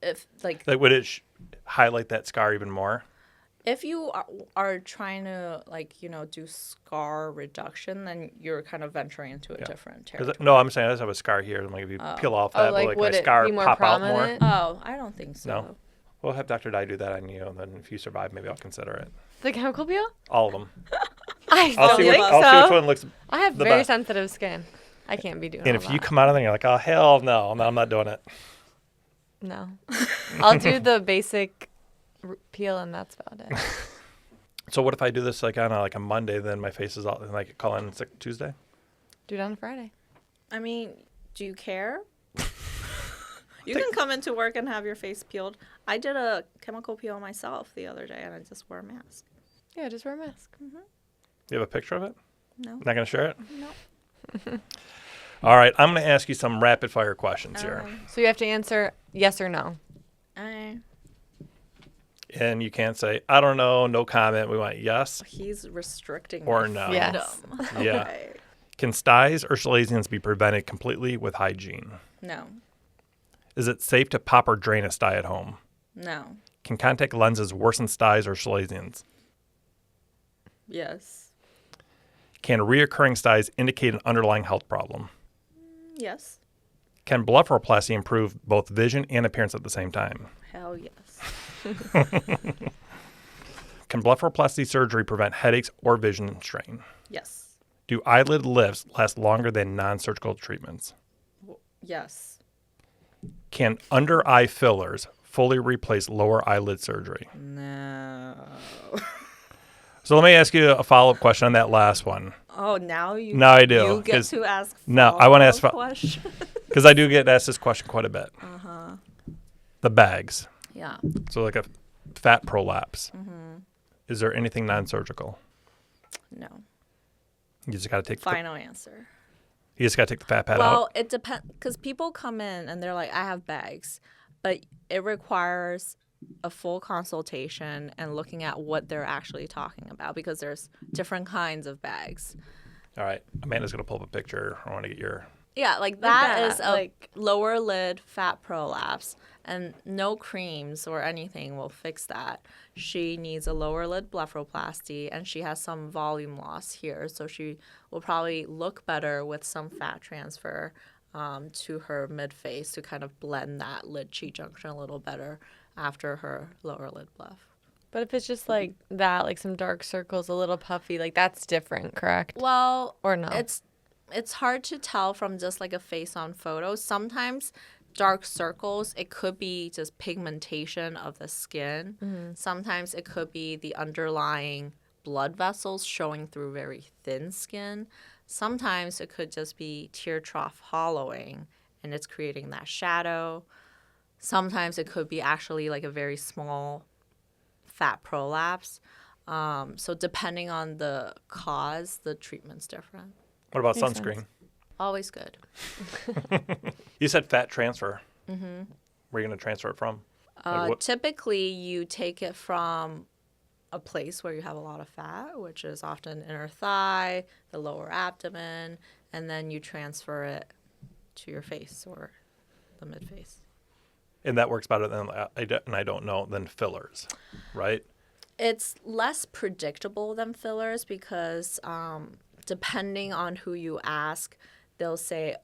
[SPEAKER 2] if like
[SPEAKER 1] would it highlight that scar even more?
[SPEAKER 2] if you are trying to like, you know, do scar reduction, then you're kind of venturing into a different
[SPEAKER 1] 'Cause
[SPEAKER 2] territory.
[SPEAKER 1] no, I'm saying I just have a scar here. Like if you peel off that, will
[SPEAKER 3] like,
[SPEAKER 1] like
[SPEAKER 3] would
[SPEAKER 1] my
[SPEAKER 3] it
[SPEAKER 1] scar
[SPEAKER 3] be more
[SPEAKER 1] pop out more?
[SPEAKER 3] prominent?
[SPEAKER 2] Oh, I don't think so.
[SPEAKER 1] No? We'll have Dr. Dye do that on you, and then if you survive, maybe I'll consider it.
[SPEAKER 3] The chemical peel?
[SPEAKER 1] All of them.
[SPEAKER 3] I
[SPEAKER 1] I'll
[SPEAKER 3] don't
[SPEAKER 1] see,
[SPEAKER 3] think
[SPEAKER 1] which,
[SPEAKER 3] so.
[SPEAKER 1] I'll see which one looks.
[SPEAKER 3] I have
[SPEAKER 1] the
[SPEAKER 3] very
[SPEAKER 1] best.
[SPEAKER 3] sensitive skin. I can't be doing
[SPEAKER 1] And
[SPEAKER 3] all
[SPEAKER 1] if you
[SPEAKER 3] that.
[SPEAKER 1] come out of there, you're like, oh hell no, I'm not doing it.
[SPEAKER 3] No. I'll do the basic peel and that's about it.
[SPEAKER 1] So what if I do this like on a Monday? Then my face is all like call in sick Tuesday.
[SPEAKER 3] Do it on Friday.
[SPEAKER 2] I mean, do you care? You can come into work and have your face peeled. I did a chemical peel myself the other day, and I just wore a mask.
[SPEAKER 3] Yeah, just wear a mask.
[SPEAKER 1] You have a picture of it?
[SPEAKER 2] No.
[SPEAKER 1] Not gonna share it?
[SPEAKER 2] No.
[SPEAKER 1] All right, I'm gonna ask you some rapid fire questions here,
[SPEAKER 3] So you have to answer yes or no.
[SPEAKER 1] and you can't say I don't know, no comment. We want yes.
[SPEAKER 2] He's restricting
[SPEAKER 1] Or
[SPEAKER 2] my
[SPEAKER 1] no.
[SPEAKER 2] freedom.
[SPEAKER 3] Yes.
[SPEAKER 1] Yeah.
[SPEAKER 2] Okay.
[SPEAKER 1] Can styes or chalazions be prevented completely with hygiene?
[SPEAKER 2] No.
[SPEAKER 1] Is it safe to pop or drain a sty at home?
[SPEAKER 2] No.
[SPEAKER 1] Can contact lenses worsen styes or chalazions?
[SPEAKER 2] Yes.
[SPEAKER 1] Can reoccurring styes indicate an underlying health problem?
[SPEAKER 2] Yes.
[SPEAKER 1] Can blepharoplasty improve both vision and appearance at the same time?
[SPEAKER 2] Hell yes.
[SPEAKER 1] Can blepharoplasty surgery prevent headaches or vision strain?
[SPEAKER 2] Yes.
[SPEAKER 1] Do eyelid lifts last longer than non-surgical treatments?
[SPEAKER 2] Yes.
[SPEAKER 1] Can under eye fillers fully replace lower eyelid surgery?
[SPEAKER 2] No.
[SPEAKER 1] So let me ask you a follow-up question on that last one.
[SPEAKER 2] Oh, now you.
[SPEAKER 1] Now I do,
[SPEAKER 2] You get
[SPEAKER 1] 'cause-
[SPEAKER 2] to ask.
[SPEAKER 1] No, I wanna ask
[SPEAKER 2] follow-up question.
[SPEAKER 1] Because I do get asked this question quite a bit. The bags.
[SPEAKER 2] Yeah.
[SPEAKER 1] So like a fat prolapse. Is there anything non-surgical?
[SPEAKER 2] No.
[SPEAKER 1] You just got to take
[SPEAKER 2] Final answer.
[SPEAKER 1] you just got to take the fat pad
[SPEAKER 2] Well,
[SPEAKER 1] out.
[SPEAKER 2] it depends because people come in and they're like, I have bags, but it requires a full consultation and looking at what they're actually talking about because there's different kinds of bags.
[SPEAKER 1] All right, Amanda's gonna pull up a picture. I want to get your.
[SPEAKER 2] Yeah, like that is a
[SPEAKER 3] like-
[SPEAKER 2] lower lid fat prolapse, and no creams or anything will fix that. She needs a lower lid blepharoplasty, and she has some volume loss here, so she will probably look better with some fat transfer to her mid-face to kind of blend that lid-cheek junction a little better after her lower lid bleph.
[SPEAKER 3] But if it's just like that, like some dark circles, a little puffy, like that's different, correct?
[SPEAKER 2] Well,
[SPEAKER 3] Or no?
[SPEAKER 2] It's hard to tell from just like a face-on photo. Sometimes dark circles, it could be just pigmentation of the skin. Sometimes it could be the underlying blood vessels showing through very thin skin. Sometimes it could just be tear trough hollowing and it's creating that shadow. Sometimes it could be actually like a very small fat prolapse. So depending on the cause, the treatment's different.
[SPEAKER 1] What about
[SPEAKER 3] Makes
[SPEAKER 1] sunscreen?
[SPEAKER 3] sense.
[SPEAKER 2] Always good.
[SPEAKER 1] You said fat transfer. Mm-hmm. Where are you going to transfer it from?
[SPEAKER 2] Typically, you take it from a place where you have a lot of fat, which is often inner thigh, the lower abdomen, and then you transfer it to your face or the mid-face.
[SPEAKER 1] And that works better than, I don't know, than fillers, right?
[SPEAKER 2] It's less predictable than fillers because depending on who you ask, they'll say,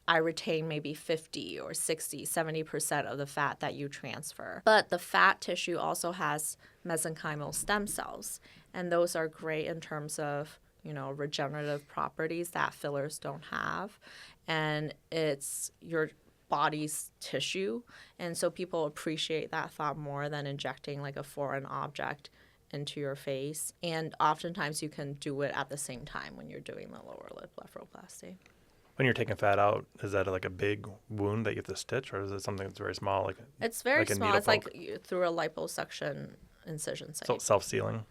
[SPEAKER 2] I retain maybe 50 or 60, 70% of the fat that you transfer. But the fat tissue also has mesenchymal stem cells, and those are great in terms of, regenerative properties that fillers don't have. And it's your body's tissue, and so people appreciate that thought more than injecting like a foreign object into your face. And oftentimes you can do it at the same time when you're doing the lower lid blepharoplasty.
[SPEAKER 1] When you're taking fat out, is that like a big wound that you have to stitch, or is it something that's very small?
[SPEAKER 2] It's very
[SPEAKER 1] like a
[SPEAKER 2] small.
[SPEAKER 1] needle
[SPEAKER 2] It's
[SPEAKER 1] poke?
[SPEAKER 2] like through a liposuction incision site.
[SPEAKER 1] So self-sealing?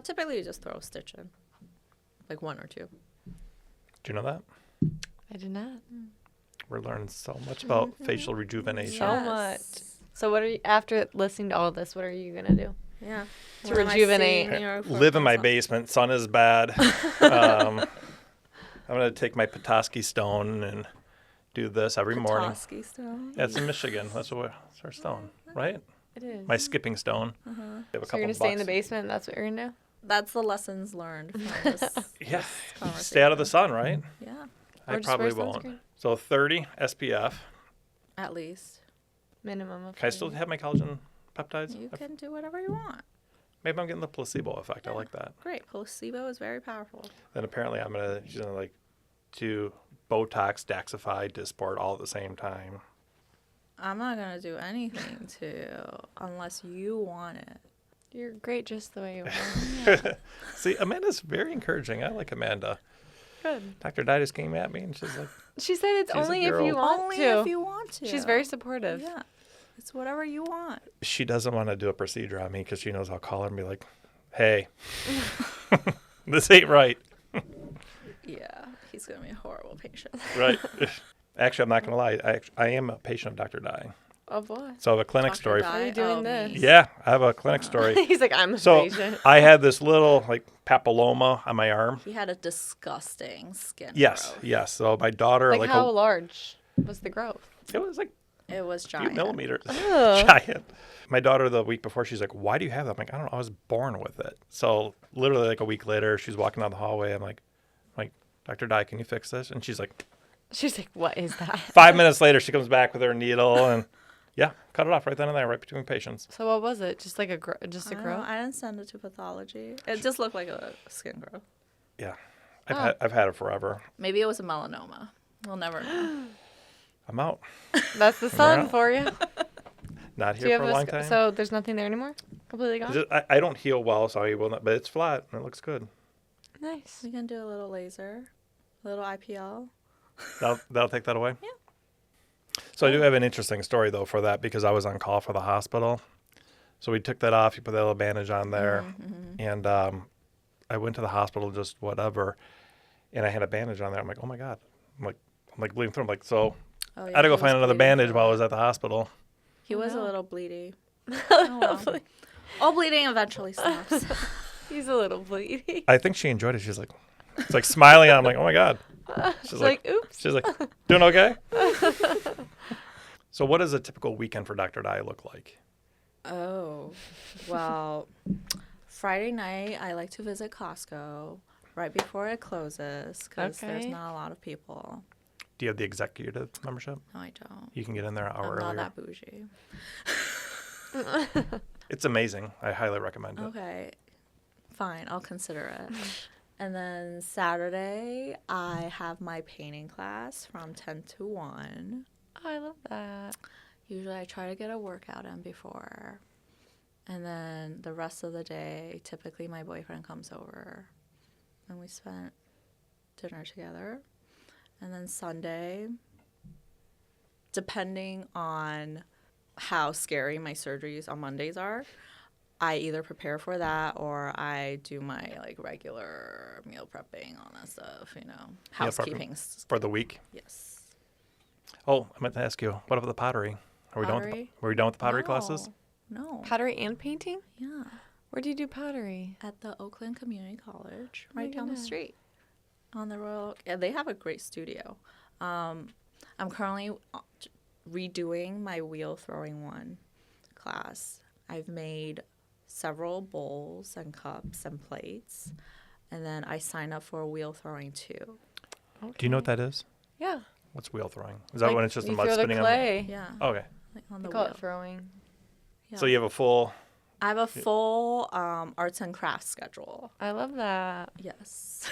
[SPEAKER 2] Typically you just throw a stitch in, like 1 or 2.
[SPEAKER 1] Do you know that?
[SPEAKER 3] I did not.
[SPEAKER 1] We're learning so much about facial rejuvenation.
[SPEAKER 3] So much. So what are you, after listening to all of this, what are you going to do?
[SPEAKER 2] Yeah.
[SPEAKER 3] To rejuvenate.
[SPEAKER 1] Live in my basement. Sun is bad. I'm going to take my Petoskey stone and do this every morning.
[SPEAKER 2] Petoskey stone.
[SPEAKER 1] Yeah, it's in Michigan. That's our stone, right?
[SPEAKER 3] It is.
[SPEAKER 1] My skipping stone.
[SPEAKER 2] Uh-huh.
[SPEAKER 1] I have a
[SPEAKER 3] So you're
[SPEAKER 1] couple
[SPEAKER 3] going to stay in the
[SPEAKER 1] bucks.
[SPEAKER 3] basement and that's what you're going to do?
[SPEAKER 2] That's the lessons learned from this.
[SPEAKER 1] Yeah,
[SPEAKER 2] conversation.
[SPEAKER 1] stay out of the sun, right?
[SPEAKER 2] Yeah,
[SPEAKER 1] I
[SPEAKER 3] Or just
[SPEAKER 1] probably
[SPEAKER 3] wear
[SPEAKER 1] won't.
[SPEAKER 3] sunscreen.
[SPEAKER 1] So 30 SPF.
[SPEAKER 2] at least.
[SPEAKER 3] Minimum of
[SPEAKER 1] Can I still
[SPEAKER 3] 30.
[SPEAKER 1] have my collagen peptides?
[SPEAKER 2] You can do whatever you want.
[SPEAKER 1] Maybe I'm getting the placebo effect. I like that.
[SPEAKER 2] Great. Placebo is very powerful.
[SPEAKER 1] Then apparently I'm going to do Botox, Daxxify, Dysport all at the same time.
[SPEAKER 2] I'm not going to do anything unless you want it.
[SPEAKER 3] You're great just the way you are.
[SPEAKER 1] See, Amanda's very encouraging. I like Amanda.
[SPEAKER 3] Good.
[SPEAKER 1] Dr. Dye just came at me and she's like,
[SPEAKER 3] She said it's
[SPEAKER 1] She's a
[SPEAKER 3] only if
[SPEAKER 1] girl.
[SPEAKER 3] you want
[SPEAKER 2] Only
[SPEAKER 3] to.
[SPEAKER 2] if you want to.
[SPEAKER 3] She's very supportive.
[SPEAKER 2] Yeah. It's whatever you want.
[SPEAKER 1] she doesn't want to do a procedure on me because she knows I'll call her and be like, hey, this ain't right.
[SPEAKER 2] Yeah. He's going to be a horrible patient.
[SPEAKER 1] Right. Actually, I'm not going to lie. I am a patient of Dr. Dye.
[SPEAKER 3] Oh boy.
[SPEAKER 1] So I have a clinic
[SPEAKER 2] Dr.
[SPEAKER 1] story.
[SPEAKER 2] Dye?
[SPEAKER 3] Why are you doing
[SPEAKER 2] Oh,
[SPEAKER 3] this?
[SPEAKER 2] me.
[SPEAKER 1] Yeah, I have a clinic story.
[SPEAKER 3] He's like, I'm a
[SPEAKER 1] So
[SPEAKER 3] patient.
[SPEAKER 1] I had this little papilloma on my arm.
[SPEAKER 2] He had a disgusting skin
[SPEAKER 1] Yes,
[SPEAKER 2] growth.
[SPEAKER 1] yes. So my daughter,
[SPEAKER 3] Like how large was the growth?
[SPEAKER 1] it was like
[SPEAKER 2] It was
[SPEAKER 1] a few
[SPEAKER 2] giant.
[SPEAKER 1] millimeters.
[SPEAKER 3] Ugh.
[SPEAKER 1] Giant. My daughter, the week before, she's like, why do you have that? I'm like, I don't know. I was born with it. So literally like a week later, she's walking down the hallway. I'm like, Dr. Dye, can you fix this? And she's like,
[SPEAKER 3] She's like, what is that?
[SPEAKER 1] 5 minutes later, she comes back with her needle and yeah, cut it off right then and there, right between patients.
[SPEAKER 3] So what was it? Just like a
[SPEAKER 2] I don't know.
[SPEAKER 3] growth?
[SPEAKER 2] I didn't send it to pathology. It just looked like a skin growth.
[SPEAKER 1] Yeah.
[SPEAKER 3] Oh.
[SPEAKER 1] I've had it forever.
[SPEAKER 2] Maybe it was a melanoma. We'll never know.
[SPEAKER 1] I'm out.
[SPEAKER 3] That's the sun
[SPEAKER 1] Wow.
[SPEAKER 3] for you.
[SPEAKER 1] Not
[SPEAKER 3] Do you
[SPEAKER 1] here
[SPEAKER 3] have
[SPEAKER 1] for a long time.
[SPEAKER 3] So there's nothing there anymore? Completely gone?
[SPEAKER 1] I don't heal well, so I will not, but it's flat and it looks good.
[SPEAKER 3] Nice.
[SPEAKER 2] We can do a little laser, a little IPL.
[SPEAKER 1] That'll take that away?
[SPEAKER 2] Yeah.
[SPEAKER 1] So I do have an interesting story, though, for that because I was on call for the hospital. So we took that off. You put that little bandage on there.
[SPEAKER 2] Mm-hmm.
[SPEAKER 1] And I went to the hospital, just whatever. And I had a bandage on there. I'm like, oh, my God. I'm like bleeding through. I'm like, so
[SPEAKER 2] Oh,
[SPEAKER 1] I
[SPEAKER 2] yeah,
[SPEAKER 1] had to go
[SPEAKER 2] he
[SPEAKER 1] find
[SPEAKER 2] was
[SPEAKER 1] another
[SPEAKER 2] bleeding
[SPEAKER 1] bandage
[SPEAKER 2] through
[SPEAKER 1] while I
[SPEAKER 2] it.
[SPEAKER 1] was at the hospital.
[SPEAKER 2] He was
[SPEAKER 3] no.
[SPEAKER 2] a little bleedy. Oh, well. All bleeding eventually stops.
[SPEAKER 3] He's a little bleedy.
[SPEAKER 1] I think she enjoyed it. She's like, it's like smiling. I'm like, oh, my God.
[SPEAKER 3] She's like, oops.
[SPEAKER 1] She's like, doing okay? So what does a typical weekend for Dr. Dye look like?
[SPEAKER 2] Oh, well, Friday night I like to visit Costco right before it closes because there's
[SPEAKER 3] Okay.
[SPEAKER 2] not a lot of people.
[SPEAKER 1] Do you have the executive membership?
[SPEAKER 2] No, I don't.
[SPEAKER 1] You can get in there an hour
[SPEAKER 2] I'm
[SPEAKER 1] earlier.
[SPEAKER 2] not that bougie.
[SPEAKER 1] It's amazing. I highly recommend it.
[SPEAKER 2] Okay, fine. I'll consider it. And then Saturday, I have my painting class from 10 to 1.
[SPEAKER 3] Oh, I love that.
[SPEAKER 2] Usually I try to get a workout in before. And then the rest of the day, typically my boyfriend comes over and we spend dinner together. And then Sunday, depending on how scary my surgeries on Mondays are, I either prepare for that or I do my like regular meal prepping, all that stuff,
[SPEAKER 1] Meal
[SPEAKER 2] housekeeping.
[SPEAKER 1] For the week?
[SPEAKER 2] Yes.
[SPEAKER 1] Oh, I meant to ask you, what about the pottery? Are we done with
[SPEAKER 2] Pottery?
[SPEAKER 1] were we done with the pottery classes?
[SPEAKER 2] No.
[SPEAKER 3] Pottery and painting?
[SPEAKER 2] Yeah.
[SPEAKER 3] Where do you do pottery?
[SPEAKER 2] At the Oakland Community College,
[SPEAKER 3] Oh my
[SPEAKER 2] right down the
[SPEAKER 3] goodness.
[SPEAKER 2] street, on the Royal. Yeah, they have a great studio. I'm currently redoing my wheel throwing one class. I've made several bowls and cups and plates, and then I signed up for wheel throwing too.
[SPEAKER 3] Okay.
[SPEAKER 1] Do you know what that is?
[SPEAKER 3] Yeah.
[SPEAKER 1] What's wheel throwing? Is that
[SPEAKER 3] Like,
[SPEAKER 1] when it's just a
[SPEAKER 3] you
[SPEAKER 1] mud
[SPEAKER 3] throw
[SPEAKER 1] spinning
[SPEAKER 3] the
[SPEAKER 1] on?
[SPEAKER 3] clay.
[SPEAKER 2] Yeah,
[SPEAKER 1] Okay.
[SPEAKER 2] like on
[SPEAKER 3] They
[SPEAKER 2] the
[SPEAKER 3] call
[SPEAKER 2] wheel.
[SPEAKER 3] it throwing.
[SPEAKER 2] Yeah.
[SPEAKER 1] So you have a full.
[SPEAKER 2] I have a full arts and crafts schedule.
[SPEAKER 3] I love that.
[SPEAKER 2] Yes.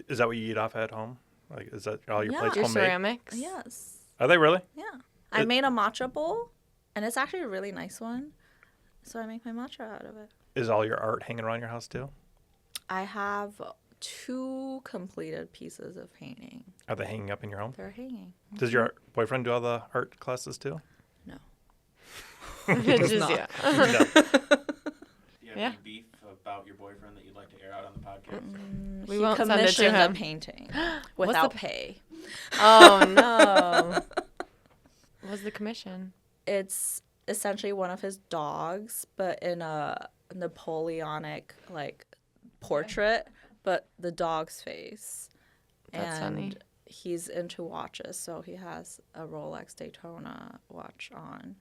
[SPEAKER 1] Is that what you eat off at home? Like, is that all your
[SPEAKER 2] Yeah.
[SPEAKER 1] plates
[SPEAKER 3] Your
[SPEAKER 1] homemade?
[SPEAKER 3] ceramics?
[SPEAKER 2] Yes.
[SPEAKER 1] Are they really?
[SPEAKER 2] Yeah. I
[SPEAKER 1] It-
[SPEAKER 2] made a matcha bowl, and it's actually a really nice one. So I make my matcha out of it.
[SPEAKER 1] Is all your art hanging around your house too?
[SPEAKER 2] I have 2 completed pieces of painting.
[SPEAKER 1] Are they hanging up in your home?
[SPEAKER 2] They're hanging.
[SPEAKER 1] Does your boyfriend do all the art classes too?
[SPEAKER 2] No.
[SPEAKER 3] Just,
[SPEAKER 2] not.
[SPEAKER 3] yeah.
[SPEAKER 1] No.
[SPEAKER 4] Do you have
[SPEAKER 3] Yeah.
[SPEAKER 4] any beef about your boyfriend that you'd like to air out on the podcast?
[SPEAKER 3] We
[SPEAKER 2] He
[SPEAKER 3] won't send it to
[SPEAKER 2] commissioned
[SPEAKER 3] him.
[SPEAKER 2] a painting
[SPEAKER 3] What's
[SPEAKER 2] without
[SPEAKER 3] the-
[SPEAKER 2] pay.
[SPEAKER 3] Oh, no. What's the commission?
[SPEAKER 2] It's essentially one of his dogs, but in a Napoleonic like portrait, but the dog's face.
[SPEAKER 3] That's funny.
[SPEAKER 2] He's into watches, so he has a Rolex Daytona watch on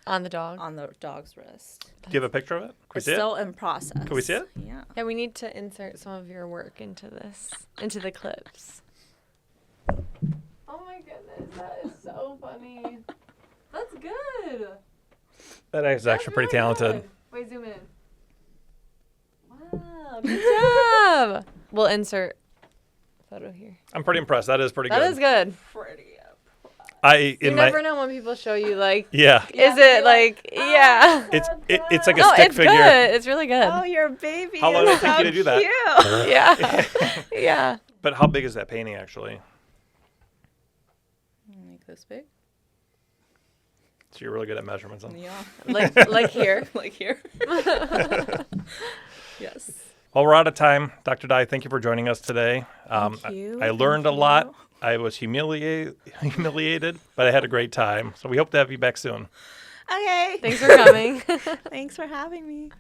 [SPEAKER 3] On the dog?
[SPEAKER 2] the dog's wrist.
[SPEAKER 1] Do you have a picture of it? Can we
[SPEAKER 2] It's
[SPEAKER 1] see it?
[SPEAKER 2] still in process.
[SPEAKER 1] Can we see it?
[SPEAKER 2] Yeah.
[SPEAKER 3] Yeah, we need to insert some of your work into this, into the clips. Oh my goodness, that is so funny. That's good.
[SPEAKER 1] That is actually pretty talented.
[SPEAKER 3] Wait, zoom in. Wow, good job. We'll insert photo here.
[SPEAKER 1] I'm pretty impressed. That is pretty
[SPEAKER 3] That
[SPEAKER 1] good.
[SPEAKER 3] is good.
[SPEAKER 2] Pretty.
[SPEAKER 3] You never know when people show you like.
[SPEAKER 1] Yeah.
[SPEAKER 3] Is it like yeah?
[SPEAKER 1] It's like a
[SPEAKER 3] No,
[SPEAKER 1] stick
[SPEAKER 3] it's
[SPEAKER 1] figure.
[SPEAKER 3] good. It's really good.
[SPEAKER 2] Oh, your baby.
[SPEAKER 1] How long
[SPEAKER 2] is
[SPEAKER 1] did it take you
[SPEAKER 2] so
[SPEAKER 1] to do that?
[SPEAKER 2] cute.
[SPEAKER 3] Yeah. Yeah.
[SPEAKER 1] But how big is that painting actually?
[SPEAKER 2] Make this big.
[SPEAKER 1] So you're really good at measurements. Huh?
[SPEAKER 2] Yeah.
[SPEAKER 3] Like here.
[SPEAKER 2] Like here. Yes.
[SPEAKER 1] Well, we're out of time. Dr. Dye, thank you for joining us today.
[SPEAKER 2] Thank you.
[SPEAKER 1] I learned a
[SPEAKER 2] Thank
[SPEAKER 1] lot.
[SPEAKER 2] you.
[SPEAKER 1] I was humiliated, but I had a great time. So we hope to have you back soon.
[SPEAKER 2] Okay.
[SPEAKER 3] Thanks for coming.
[SPEAKER 2] Thanks for having me.